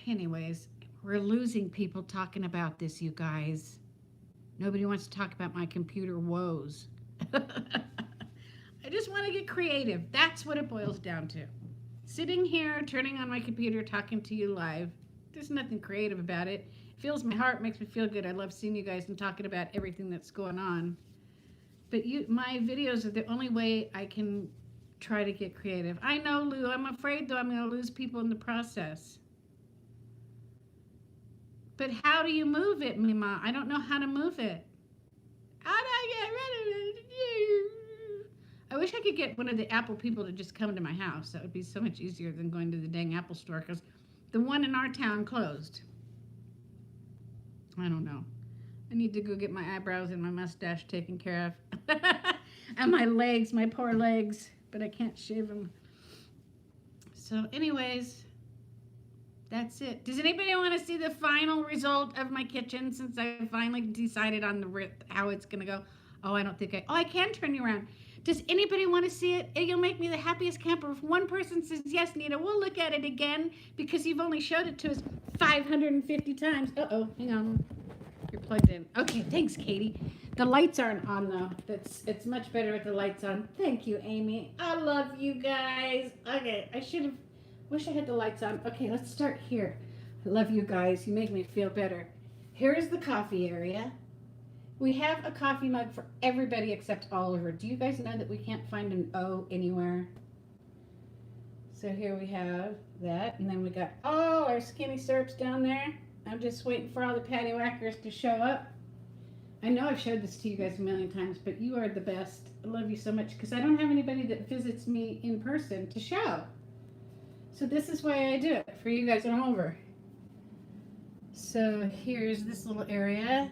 anyways, we're losing people talking about this, you guys. Nobody wants to talk about my computer woes. I just want to get creative. That's what it boils down to. Sitting here, turning on my computer, talking to you live. There's nothing creative about it. It fills my heart, makes me feel good. I love seeing you guys and talking about everything that's going on. But my videos are the only way I can try to get creative. I know, Lou. I'm afraid, though, I'm going to lose people in the process. But how do you move it, Mima? I don't know how to move it. How do I get rid of it? I wish I could get one of the Apple people to just come to my house. That would be so much easier than going to the dang Apple store, because the one in our town closed. I don't know. I need to go get my eyebrows and my mustache taken care of. And my legs, my poor legs. But I can't shave them. So anyways, that's it. Does anybody want to see the final result of my kitchen since I finally decided on how it's going to go? Oh, I don't think I can turn you around. Does anybody want to see it? You'll make me the happiest camper. If one person says, yes, Nita, we'll look at it again because you've only showed it to us 550 times. Uh-oh, hang on. You're plugged in. Okay, thanks, Katie. The lights aren't on, though. It's much better with the lights on. Thank you, Amy. I love you guys. Okay, I should have Wish I had the lights on. Okay, let's start here. I love you guys. You make me feel better. Here is the coffee area. We have a coffee mug for everybody except Oliver. Do you guys know that we can't find an O anywhere? So here we have that. And then we got all our skinny syrups down there. I'm just waiting for all the Paddiwackers to show up. I know I've showed this to you guys a million times, but you are the best. I love you so much because I don't have anybody that visits me in person to show. So this is why I do it, for you guys at home over. So here's this little area.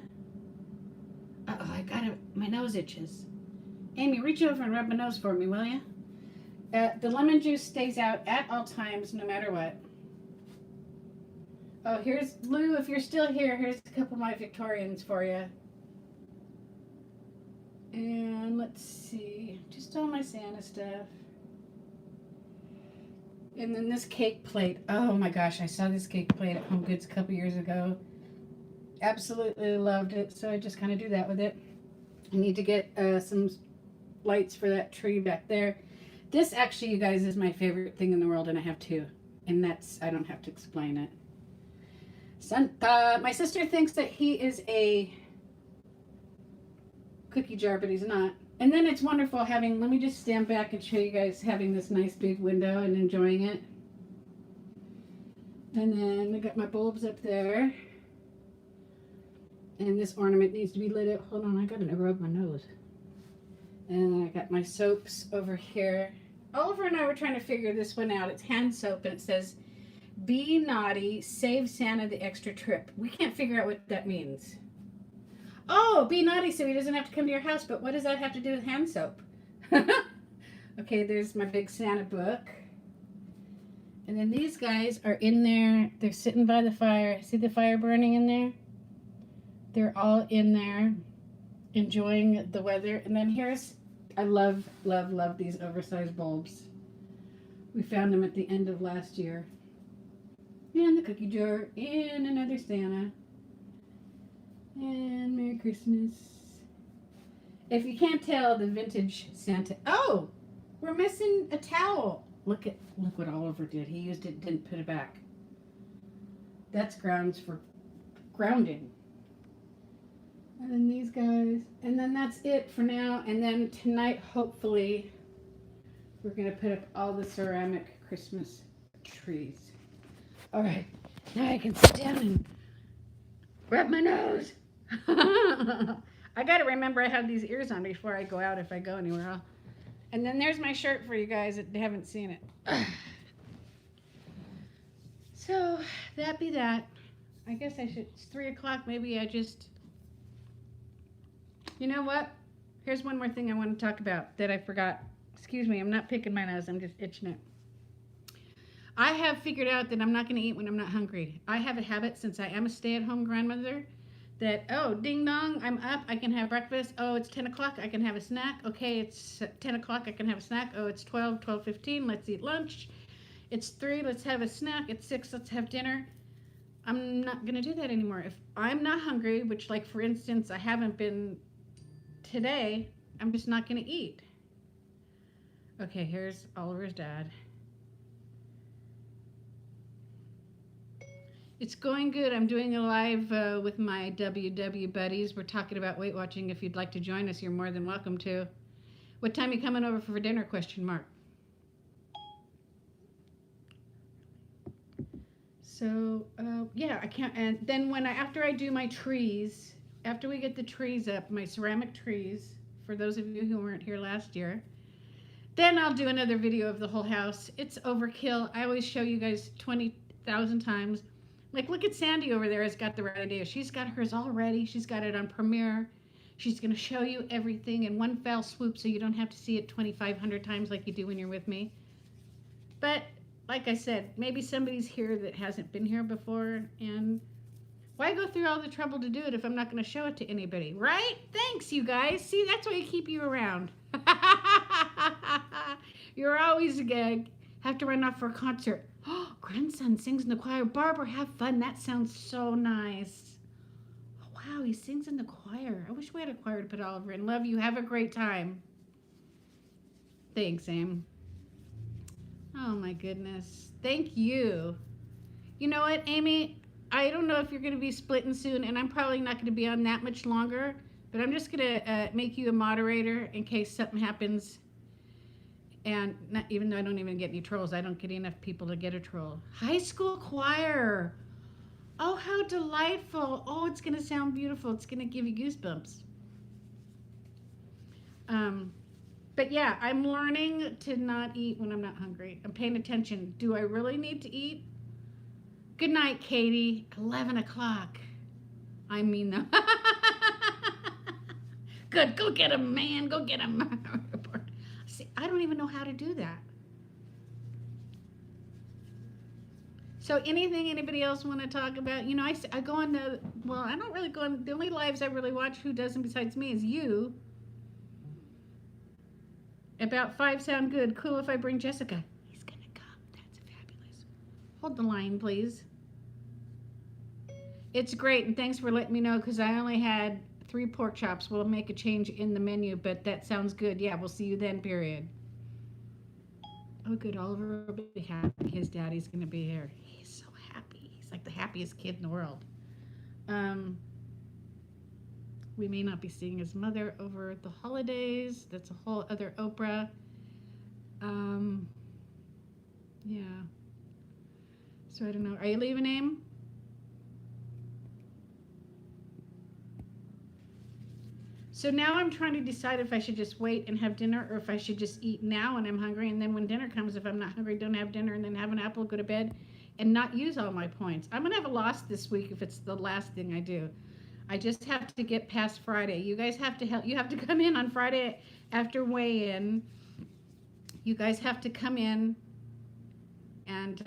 Uh-oh, I got it. My nose itches. Amy, reach over and rub my nose for me, will you? The lemon juice stays out at all times, no matter what. Oh, here's Lou. If you're still here, here's a couple of my Victorians for you. And let's see, just all my Santa stuff. And then this cake plate. Oh my gosh, I saw this cake plate at Home Goods a couple years ago. Absolutely loved it, so I just kind of do that with it. I need to get some lights for that tree back there. This actually, you guys, is my favorite thing in the world, and I have two. And that's, I don't have to explain it. Santa. My sister thinks that he is a cookie jar, but he's not. And then it's wonderful having, let me just stand back and show you guys having this nice big window and enjoying it. And then I got my bulbs up there. And this ornament needs to be lit up. Hold on, I gotta rub my nose. And I got my soaps over here. Oliver and I were trying to figure this one out. It's hand soap and it says, "Be naughty, save Santa the extra trip." We can't figure out what that means. Oh, be naughty so he doesn't have to come to your house, but what does that have to do with hand soap? Okay, there's my big Santa book. And then these guys are in there. They're sitting by the fire. See the fire burning in there? They're all in there enjoying the weather. And then here's, I love, love, love these oversized bulbs. We found them at the end of last year. And the cookie jar and another Santa. And Merry Christmas. If you can't tell, the vintage Santa. Oh, we're missing a towel. Look what Oliver did. He used it, didn't put it back. That's grounds for grounding. And then these guys. And then that's it for now. And then tonight, hopefully, we're going to put up all the ceramic Christmas trees. All right. Now I can sit down and rub my nose. I got to remember I have these ears on before I go out if I go anywhere else. And then there's my shirt for you guys that haven't seen it. So, that be that. I guess I should, it's 3 o'clock, maybe I just, you know what? Here's one more thing I want to talk about that I forgot. Excuse me, I'm not picking my nose, I'm just itching it. I have figured out that I'm not going to eat when I'm not hungry. I have a habit since I am a stay-at-home grandmother that, oh, ding dong, I'm up, I can have breakfast. Oh, it's 10 o'clock, I can have a snack. Okay, it's 10 o'clock, I can have a snack. Oh, it's 12:15, let's eat lunch. It's 3, let's have a snack. It's 6, let's have dinner. I'm not going to do that anymore. If I'm not hungry, which, like, for instance, I haven't been today, I'm just not going to eat. Okay, here's Oliver's dad. It's going good. I'm doing a live with my WW buddies. We're talking about Weight Watching. If you'd like to join us, you're more than welcome to. What time are you coming over for dinner? ? So, yeah, I can't. And then after I do my trees, after we get the trees up, my ceramic trees, for those of you who weren't here last year, then I'll do another video of the whole house. It's overkill. I always show you guys 20,000 times. Like, look at Sandy over there has got the right idea. She's got hers all ready. She's got it on Premiere. She's going to show you everything in one fell swoop so you don't have to see it 2,500 times like you do when you're with me. But, like I said, maybe somebody's here that hasn't been here before, and why go through all the trouble to do it if I'm not going to show it to anybody, right? Thanks, you guys. See, that's why I keep you around. You're always have to run off for a concert. Oh, grandson sings in the choir. Barbara, have fun. That sounds so nice. Oh, wow, he sings in the choir. I wish we had a choir to put Oliver in. Love you. Have a great time. Thanks, Sam. Oh my goodness. Thank you. You know what, Amy? I don't know if you're going to be splitting soon, and I'm probably not going to be on that much longer, but I'm just going to make you a moderator in case something happens. And not, even though I don't even get any trolls, I don't get enough people to get a troll. High school choir. Oh, how delightful. Oh, it's going to sound beautiful. It's going to give you goosebumps. But yeah, I'm learning to not eat when I'm not hungry. I'm paying attention. Do I really need to eat? Good night, Katie. 11 o'clock. I mean, though. Good. Go get him, man. Go get him. See, I don't even know how to do that. So anything anybody else want to talk about? You know, I go on the, well, I don't really go on, the only lives I really watch who doesn't besides me is you. About 5 sound good. Cool if I bring Jessica. He's going to come. That's fabulous. Hold the line, please. It's great, and thanks for letting me know because I only had 3 pork chops. We'll make a change in the menu, but that sounds good. Yeah, we'll see you then, period. Oh, good. Oliver will be happy. His daddy's going to be here. He's so happy. He's like the happiest kid in the world. We may not be seeing his mother over the holidays. That's a whole other Oprah. Yeah. So I don't know. Are you leaving, Aim? So now I'm trying to decide if I should just wait and have dinner or if I should just eat now when I'm hungry, and then when dinner comes, if I'm not hungry, don't have dinner, and then have an apple, go to bed, and not use all my points. I'm going to have a loss this week if it's the last thing I do. I just have to get past Friday. You guys have to help. You have to come in on Friday after weigh-in. You guys have to come in, and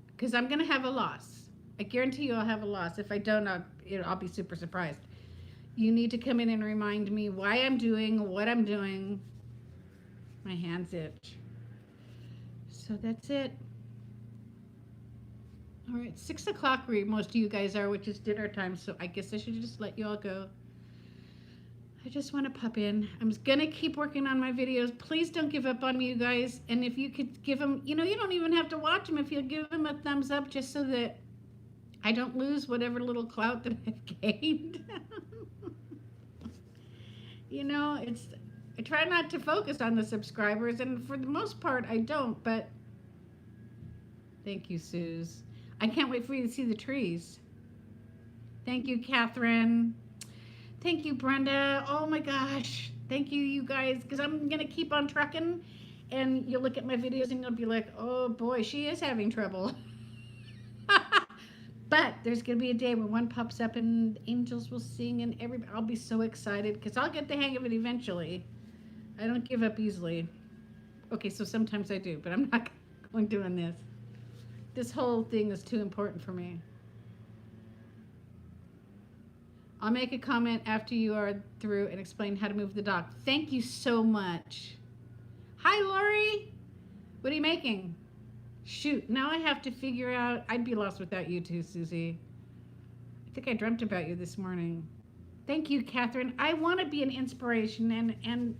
because I'm going to have a loss. I guarantee you I'll have a loss. If I don't, I'll be super surprised. You need to come in and remind me why I'm doing what I'm doing. My hands itch. So that's it. All right, 6 o'clock where most of you guys are, which is dinner time, so I guess I should just let you all go. I just want to pop in. I'm going to keep working on my videos. Please don't give up on me, you guys. And if you could give them, you don't even have to watch them. If you'll give them a thumbs up just so that I don't lose whatever little clout that I've gained. I try not to focus on the subscribers, and for the most part, I don't, but thank you, Suze. I can't wait for you to see the trees. Thank you, Catherine. Thank you, Brenda. Oh my gosh. Thank you, you guys, because I'm going to keep on trucking, and you'll look at my videos and you'll be like, oh boy, she is having trouble. But there's going to be a day where one pops up and angels will sing, and I'll be so excited because I'll get the hang of it eventually. I don't give up easily. Okay, so sometimes I do, but I'm not going doing this. This whole thing is too important for me. I'll make a comment after you are through and explain how to move the dog. Thank you so much. Hi, Lori. What are you making? Shoot, now I have to figure out. I'd be lost without you too, Susie. I think I dreamt about you this morning. Thank you, Catherine. I want to be an inspiration, and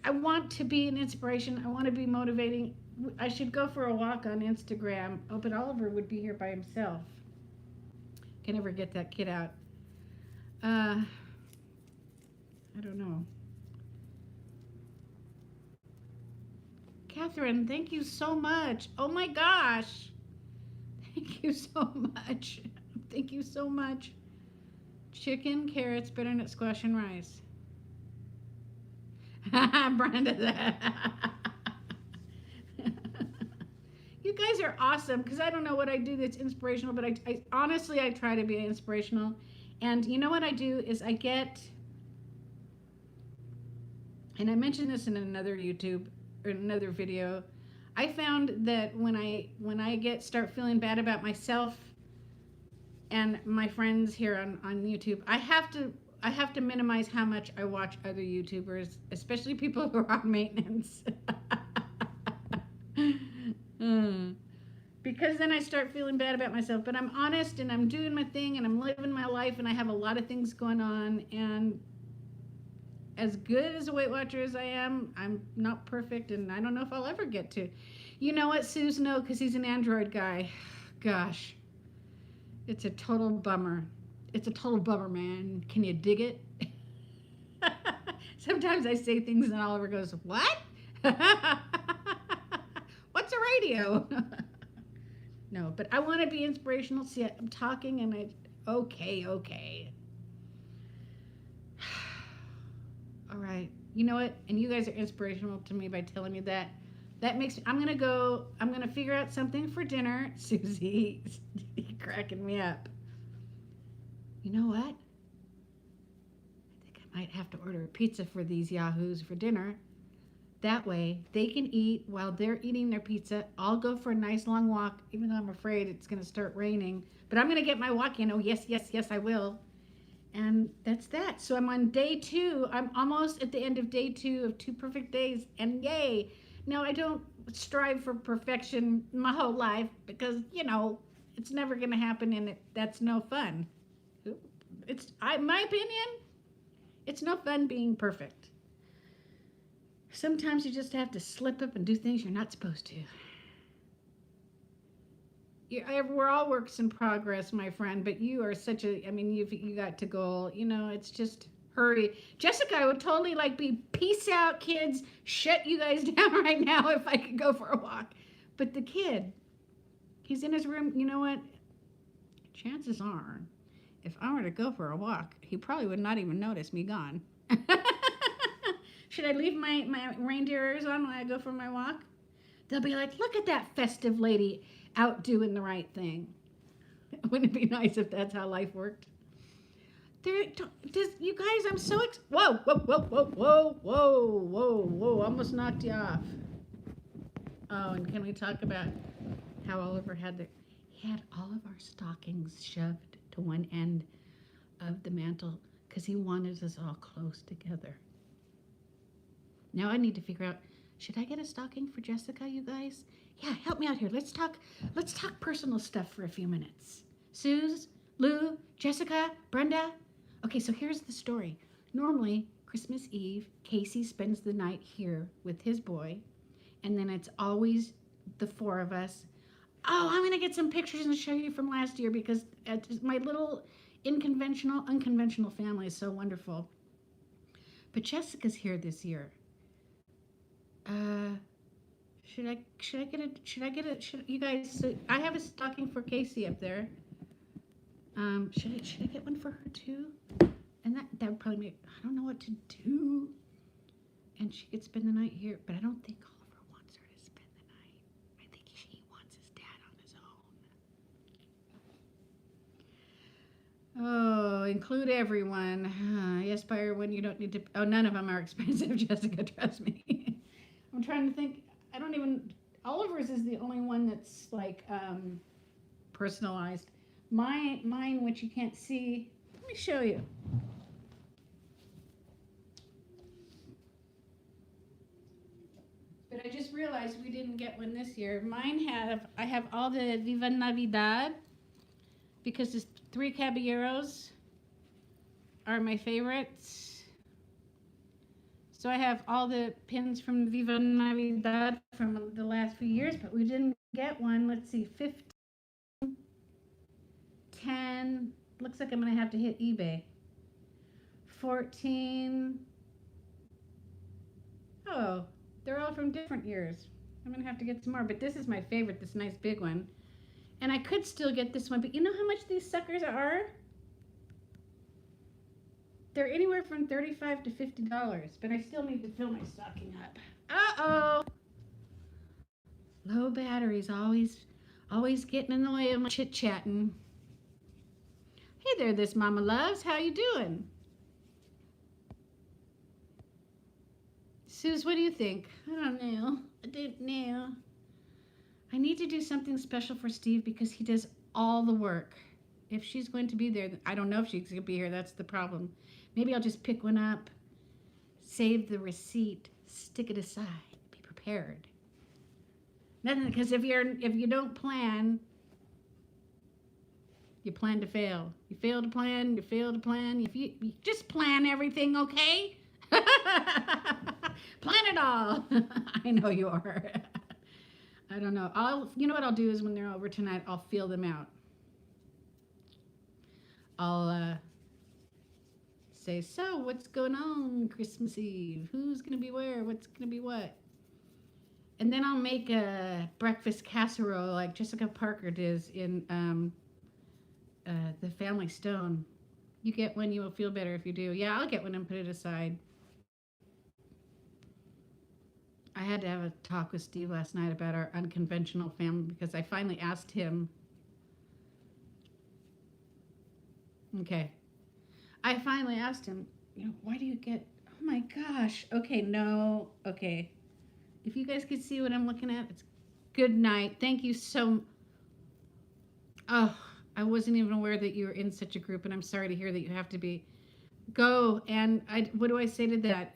I want to be an inspiration. I want to be motivating. I should go for a walk on Instagram. Oh, but Oliver would be here by himself. Can never get that kid out. I don't know. Catherine, thank you so much. Oh my gosh. Thank you so much. Thank you so much. Chicken, carrots, butternut squash, and rice. Brenda. You guys are awesome, because I don't know what I do that's inspirational, but I honestly, I try to be inspirational. And you know what I do is I get, and I mentioned this in another YouTube or another video, I found that when I start feeling bad about myself and my friends here on YouTube, I have to minimize how much I watch other YouTubers, especially people who are on maintenance. Because then I start feeling bad about myself. But I'm honest, and I'm doing my thing, and I'm living my life, and I have a lot of things going on, and as good as a Weight Watcher as I am, I'm not perfect, and I don't know if I'll ever get to. You know what, Sue's no, because he's an Android guy. Gosh, it's a total bummer. It's a total bummer, man. Can you dig it? Sometimes I say things and Oliver goes, what? What's a radio? No, but I want to be inspirational. See, I'm talking and okay. All right. You know what? And you guys are inspirational to me by telling me that. That makes me, I'm going to figure out something for dinner. Susie, you're cracking me up. You know what? I think I might have to order a pizza for these yahoos for dinner. That way they can eat while they're eating their pizza. I'll go for a nice long walk, even though I'm afraid it's going to start raining. But I'm going to get my walk in. Oh, yes, I will. And that's that. So I'm on day 2. I'm almost at the end of day 2 of 2 perfect days. And yay. Now, I don't strive for perfection my whole life because, you know, it's never going to happen and that's no fun. My opinion, it's no fun being perfect. Sometimes you just have to slip up and do things you're not supposed to. We're all works in progress, my friend, but you are you got to go, you know, it's just hurry. Jessica, I would totally be, peace out, kids, shut you guys down right now if I could go for a walk. But the kid, he's in his room, you know what? Chances are, if I were to go for a walk, he probably would not even notice me gone. Should I leave my reindeer ears on when I go for my walk? They'll be like, look at that festive lady out doing the right thing. Wouldn't it be nice if that's how life worked? You guys, I'm so whoa, almost knocked you off. Oh, and can we talk about how Oliver had all of our stockings shoved to one end of the mantle because he wanted us all close together. Now I need to figure out, should I get a stocking for Jessica, you guys? Yeah, help me out here. Let's talk personal stuff for a few minutes. Suze, Lou, Jessica, Brenda. Okay, so here's the story. Normally, Christmas Eve, Casey spends the night here with his boy, and then it's always the 4 of us. Oh, I'm going to get some pictures and show you from last year because my little unconventional family is so wonderful. But Jessica's here this year. You guys, so I have a stocking for Casey up there. Should I get one for her too? And that would probably make, I don't know what to do. And she could spend the night here, but I don't think Oliver wants her to spend the night. I think he wants his dad on his own. Oh, include everyone. Yes, buy her one. You don't need to. Oh, none of them are expensive, Jessica, trust me. I'm trying to think. Oliver's is the only one that's personalized. Mine, which you can't see, let me show you. But I just realized we didn't get one this year. I have all the Viva Navidad because the 3 Caballeros are my favorites. So I have all the pins from Viva Navidad from the last few years, but we didn't get one. Let's see, 15, 10, looks like I'm going to have to hit eBay. 14, oh, they're all from different years. I'm going to have to get some more, but this is my favorite, this nice big one. And I could still get this one, but you know how much these suckers are? They're anywhere from $35 to $50, but I still need to fill my stocking up. Uh-oh. Low batteries, always getting in the way of my chit-chatting. Hey there, this Mama Loves. How you doing? Suze, what do you think? I don't know. I need to do something special for Steve because he does all the work. If she's going to be there, I don't know if she's going to be here. That's the problem. Maybe I'll just pick one up, save the receipt, stick it aside, be prepared. Nothing, because if you don't plan, you plan to fail. You fail to plan, you fail to plan. If you just plan everything, okay? Plan it all. I know you are. I don't know. You know what I'll do is when they're over tonight, I'll feel them out. I'll say, so what's going on Christmas Eve? Who's gonna be where? What's gonna be what? And then I'll make a breakfast casserole like Jessica Parker does in The Family Stone. You get one, you will feel better if you do. Yeah, I'll get one and put it aside. I had to have a talk with Steve last night about our unconventional family because I finally asked him. Okay. I finally asked him, why do you get, oh my gosh. Okay, no. Okay. If you guys could see what I'm looking at, it's good night. Thank you so. Oh, I wasn't even aware that you were in such a group, and I'm sorry to hear that you have to be. Go, and what do I say to that?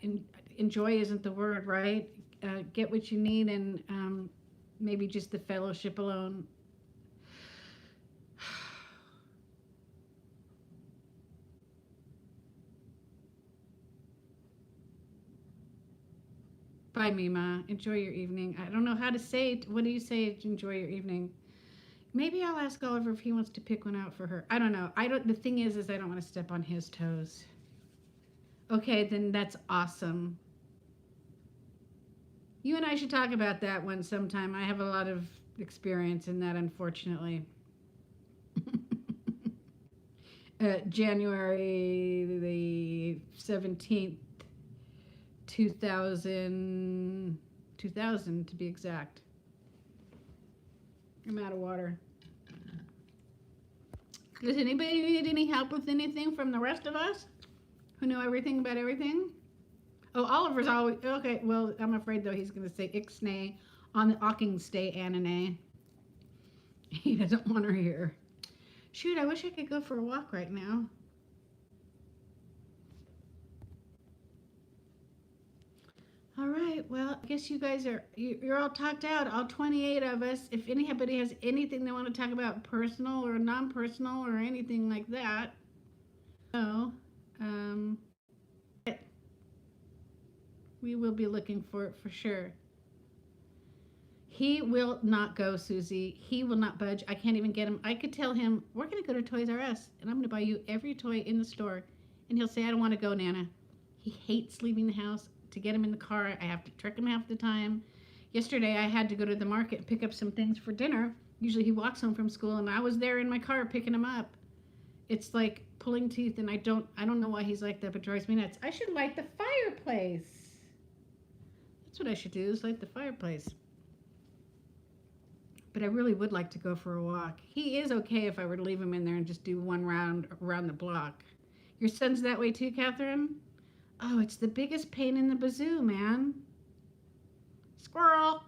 Enjoy isn't the word, right? Get what you need, and maybe just the fellowship alone. Bye, Mima. Enjoy your evening. I don't know how to say it. What do you say to enjoy your evening? Maybe I'll ask Oliver if he wants to pick one out for her. I don't know. The thing is I don't want to step on his toes. Okay, then that's awesome. You and I should talk about that one sometime. I have a lot of experience in that, unfortunately. January the 17th, 2000 to be exact. I'm out of water. Does anybody need any help with anything from the rest of us who know everything about everything? Oh, Oliver's always, okay, well, I'm afraid, though, he's going to say Ixnay on the Ockingstay Anime. He doesn't want her here. Shoot, I wish I could go for a walk right now. All right, well, I guess you guys you're all talked out, all 28 of us. If anybody has anything they want to talk about, personal or non-personal or anything like that, no, we will be looking for it for sure. He will not go, Susie. He will not budge. I can't even get him. I could tell him, we're going to go to Toys R Us, and I'm going to buy you every toy in the store. And he'll say, I don't want to go, Nana. He hates leaving the house. To get him in the car, I have to trick him half the time. Yesterday, I had to go to the market and pick up some things for dinner. Usually he walks home from school, and I was there in my car picking him up. It's like pulling teeth, and I don't know why he's like that, but it drives me nuts. I should light the fireplace. That's what I should do, is light the fireplace. But I really would like to go for a walk. He is okay if I were to leave him in there and just do one round around the block. Your son's that way too, Catherine? Oh, it's the biggest pain in the bazoo, man. Squirrel.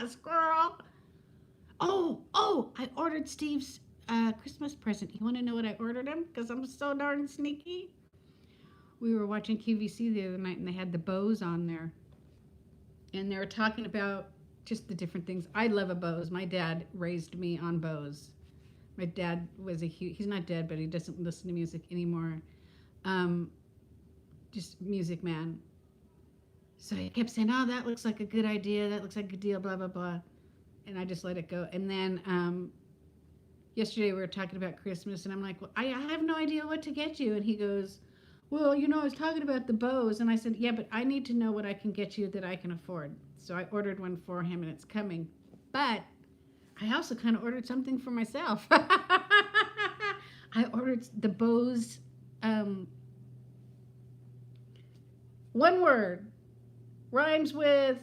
Squirrel. Oh, I ordered Steve's Christmas present. You want to know what I ordered him? Because I'm so darn sneaky. We were watching QVC the other night, and they had the bows on there. And they were talking about just the different things. I love a bows. My dad raised me on bows. My dad was he's not dead, but he doesn't listen to music anymore. Just music man. So he kept saying, oh, that looks like a good idea. That looks like a good deal, blah, blah, blah. And I just let it go. And then yesterday we were talking about Christmas, and I'm like, well, I have no idea what to get you. And he goes, well, I was talking about the bows. And I said, yeah, but I need to know what I can get you that I can afford. So I ordered one for him, and it's coming. But I also kind of ordered something for myself. I ordered the bows. One word rhymes with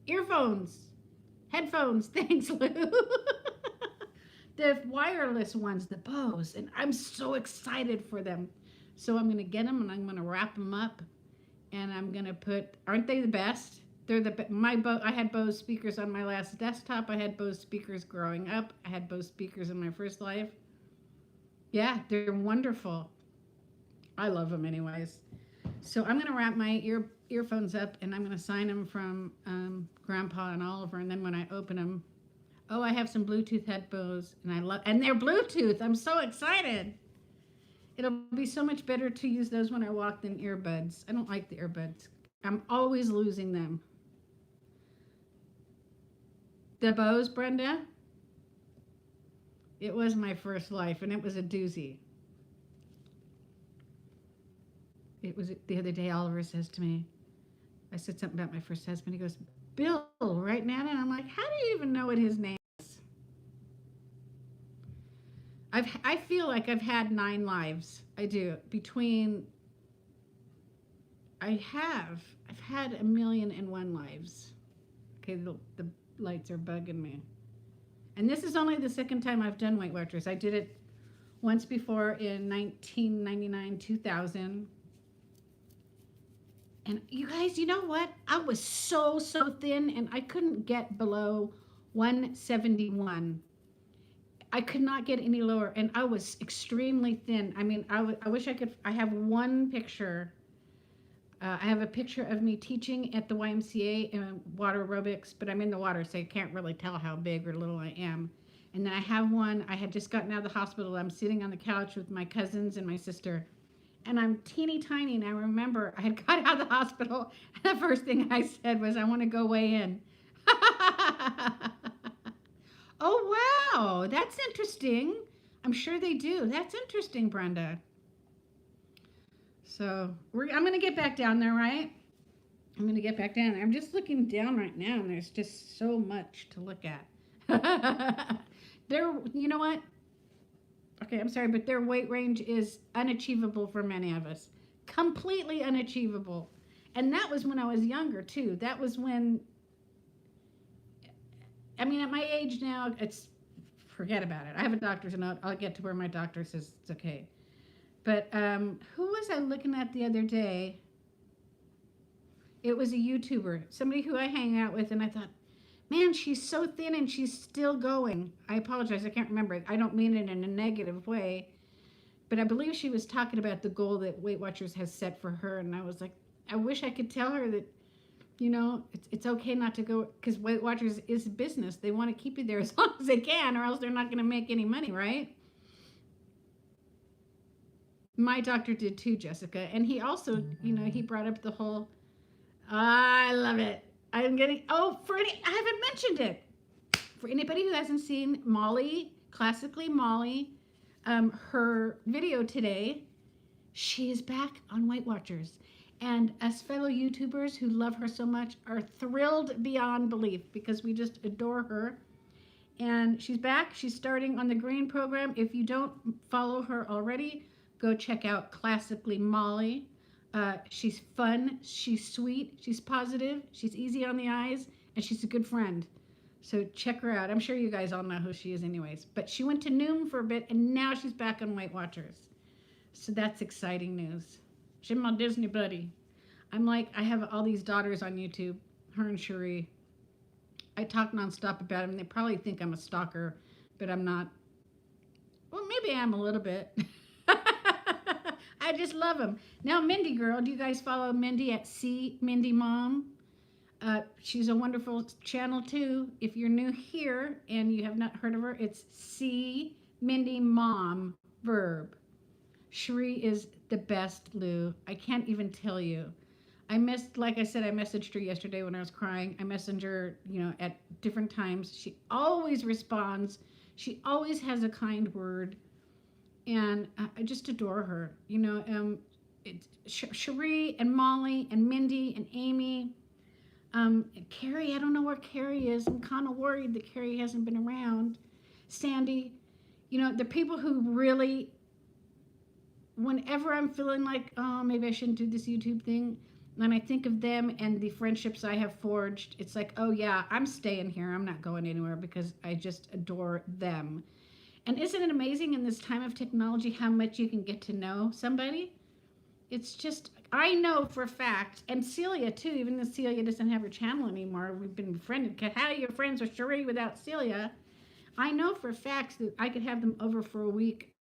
earphones, headphones. Thanks, Lou. The wireless ones, the Bose, and I'm so excited for them. So I'm going to get them, and I'm going to wrap them up, and I'm going to put, aren't they the best? They're I had Bose speakers on my last desktop. I had Bose speakers growing up. I had Bose speakers in my first life. Yeah, they're wonderful. I love them anyways. So I'm going to wrap my earphones up, and I'm going to sign them from Grandpa and Oliver, and then when I open them, Oh, I have some Bluetooth headphones, and they're Bluetooth. I'm so excited. It'll be so much better to use those when I walk than earbuds. I don't like the earbuds. I'm always losing them. The Bose, Brenda? It was my first life, and it was a doozy. It was the other day, Oliver says to me, I said something about my first husband. He goes, Bill, right, Nana? And I'm like, how do you even know what his name is? I feel like I've had 9 lives. I do. I've had 1,000,001 lives. Okay, the lights are bugging me. And this is only the second time I've done Weight Watchers. I did it once before in 1999, 2000. And you guys, you know what? I was so thin, and I couldn't get below 171. I could not get any lower, and I was extremely thin. I mean, I wish I could. I have one picture. I have a picture of me teaching at the YMCA in water aerobics, but I'm in the water, so you can't really tell how big or little I am. And then I have one. I had just gotten out of the hospital. I'm sitting on the couch with my cousins and my sister. And I'm teeny tiny, and I remember I had got out of the hospital, and the first thing I said was, I want to go weigh in. Oh, wow, that's interesting. I'm sure they do. That's interesting, Brenda. So I'm going to get back down there, right? I'm going to get back down there. I'm just looking down right now, and there's just so much to look at. You know what? Okay, I'm sorry, but their weight range is unachievable for many of us. Completely unachievable. And that was when I was younger, too. That was when, I mean, at my age now, forget about it. I have a doctor's note. I'll get to where my doctor says it's okay. But who was I looking at the other day? It was a YouTuber, somebody who I hang out with, and I thought, man, she's so thin and she's still going. I apologize, I can't remember. I don't mean it in a negative way, but I believe she was talking about the goal that Weight Watchers has set for her, and I was like, I wish I could tell her that, you know, it's okay not to go, because Weight Watchers is a business. They want to keep you there as long as they can, or else they're not going to make any money, right? My doctor did too, Jessica, and he also, you know, he brought up the whole, I love it. I haven't mentioned it. For anybody who hasn't seen Molly, classically Molly, her video today, she is back on Weight Watchers. And us fellow YouTubers who love her so much are thrilled beyond belief because we just adore her. And she's back. She's starting on the green program. If you don't follow her already, go check out Classically Molly. She's fun, she's sweet, she's positive, she's easy on the eyes, and she's a good friend. So check her out. I'm sure you guys all know who she is anyways. But she went to Noom for a bit, and now she's back on Weight Watchers. So that's exciting news. She's my Disney buddy. I have all these daughters on YouTube, her and Cherie. I talk nonstop about them. They probably think I'm a stalker, but I'm not. Well, maybe I am a little bit. I just love them. Now, Mindy Girl, do you guys follow Mindy at C Mindy Mom? She's a wonderful channel too. If you're new here and you have not heard of her, it's C Mindy Mom verb. Cherie is the best, Lou. I can't even tell you. Like I said, I messaged her yesterday when I was crying. I messaged her, you know, at different times. She always responds. She always has a kind word. And I just adore her. You know, Cherie and Molly and Mindy and Amy. And Carrie, I don't know where Carrie is. I'm kind of worried that Carrie hasn't been around. Sandy, you know, the people who really, whenever I'm feeling like, oh, maybe I shouldn't do this YouTube thing, and I think of them and the friendships I have forged, it's like, oh yeah, I'm staying here. I'm not going anywhere because I just adore them. And isn't it amazing in this time of technology how much you can get to know somebody? It's just, I know for a fact, and Celia too, even though Celia doesn't have her channel anymore, we've been befriended. How are you friends with Cherie without Celia? I know for a fact that I could have them over for a week.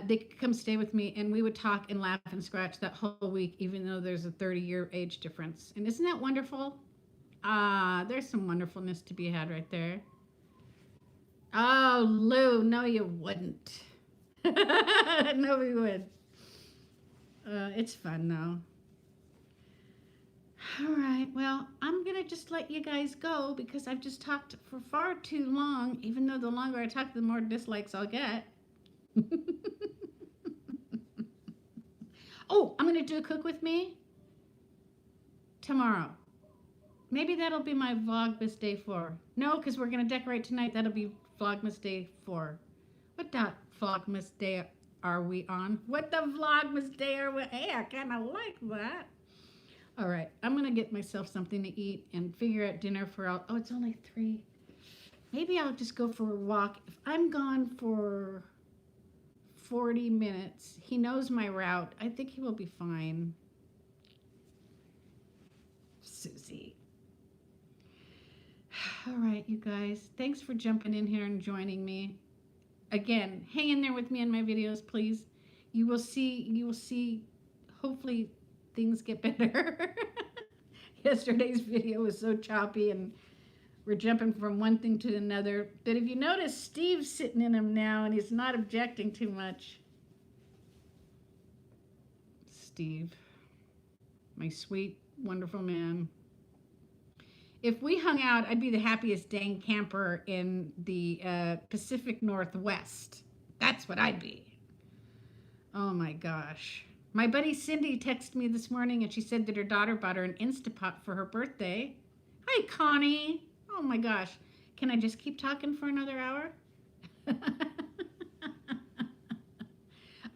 They could come stay with me, and we would talk and laugh and scratch that whole week, even though there's a 30-year age difference. And isn't that wonderful? There's some wonderfulness to be had right there. Oh, Lou, no, you wouldn't. No, we would. It's fun, though. All right, well, I'm going to just let you guys go because I've just talked for far too long, even though the longer I talk, the more dislikes I'll get. Oh, I'm going to do a cook with me tomorrow. Maybe that'll be my Vlogmas Day 4. No, because we're going to decorate tonight. That'll be Vlogmas Day 4. What Vlogmas Day are we on? What the Vlogmas Day are we? Hey, I kind of like that. All right, I'm going to get myself something to eat and figure out dinner for all. Oh, it's only 3. Maybe I'll just go for a walk. If I'm gone for 40 minutes, he knows my route. I think he will be fine. Susie. All right, you guys. Thanks for jumping in here and joining me. Again, hang in there with me on my videos, please. You will see, hopefully things get better. Yesterday's video was so choppy and we're jumping from one thing to another. But if you notice, Steve's sitting in him now and he's not objecting too much. Steve, my sweet, wonderful man. If we hung out, I'd be the happiest dang camper in the Pacific Northwest. That's what I'd be. Oh my gosh. My buddy Cindy texted me this morning and she said that her daughter bought her an Instapot for her birthday. Hi, Connie. Oh my gosh. Can I just keep talking for another hour?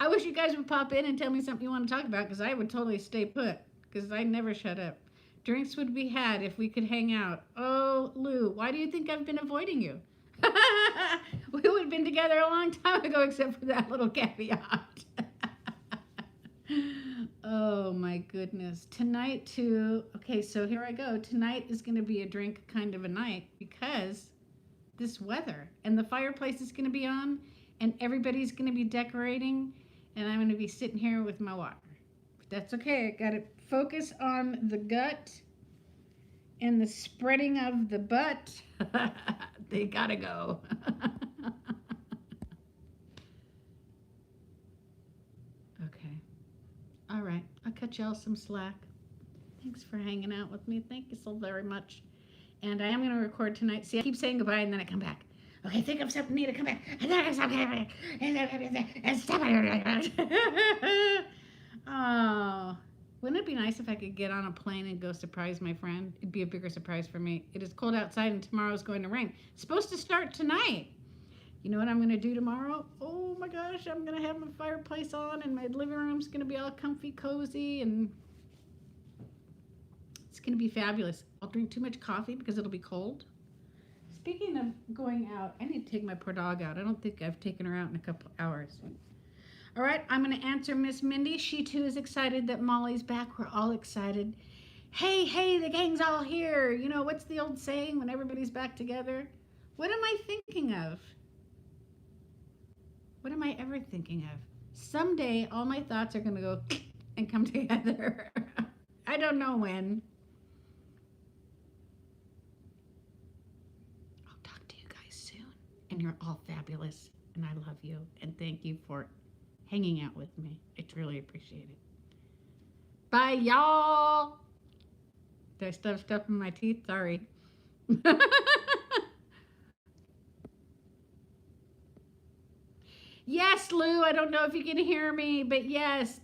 I wish you guys would pop in and tell me something you want to talk about because I would totally stay put because I never shut up. Drinks would be had if we could hang out. Oh, Lou, why do you think I've been avoiding you? We would have been together a long time ago except for that little caveat. Oh my goodness. Tonight too. Okay, so here I go. Tonight is going to be a drink kind of a night because this weather and the fireplace is going to be on and everybody's going to be decorating and I'm going to be sitting here with my water. But that's okay. I got to focus on the gut and the spreading of the butt. They got to go. All right, I'll cut y'all some slack. Thanks for hanging out with me. Thank you so very much. And I am going to record tonight. See, I keep saying goodbye and then I come back. Okay, think of something, Nita, come back. And then and stop it. Oh, wouldn't it be nice if I could get on a plane and go surprise my friend? It'd be a bigger surprise for me. It is cold outside and tomorrow's going to rain. It's supposed to start tonight. You know what I'm going to do tomorrow? Oh my gosh, I'm going to have my fireplace on and my living room's going to be all comfy, cozy, and it's going to be fabulous. I'll drink too much coffee because it'll be cold. Speaking of going out, I need to take my poor dog out. I don't think I've taken her out in a couple hours. All right, I'm going to answer Miss Mindy. She too is excited that Molly's back. We're all excited. Hey, the gang's all here. You know, what's the old saying when everybody's back together? What am I thinking of? What am I ever thinking of? Someday, all my thoughts are going to go and come together. I don't know when. I'll talk to you guys soon. And you're all fabulous. And I love you. And thank you for hanging out with me. I truly appreciate it. Bye, y'all. Did I stuff stuff in my teeth? Sorry. Yes, Lou, I don't know if you can hear me, but yes,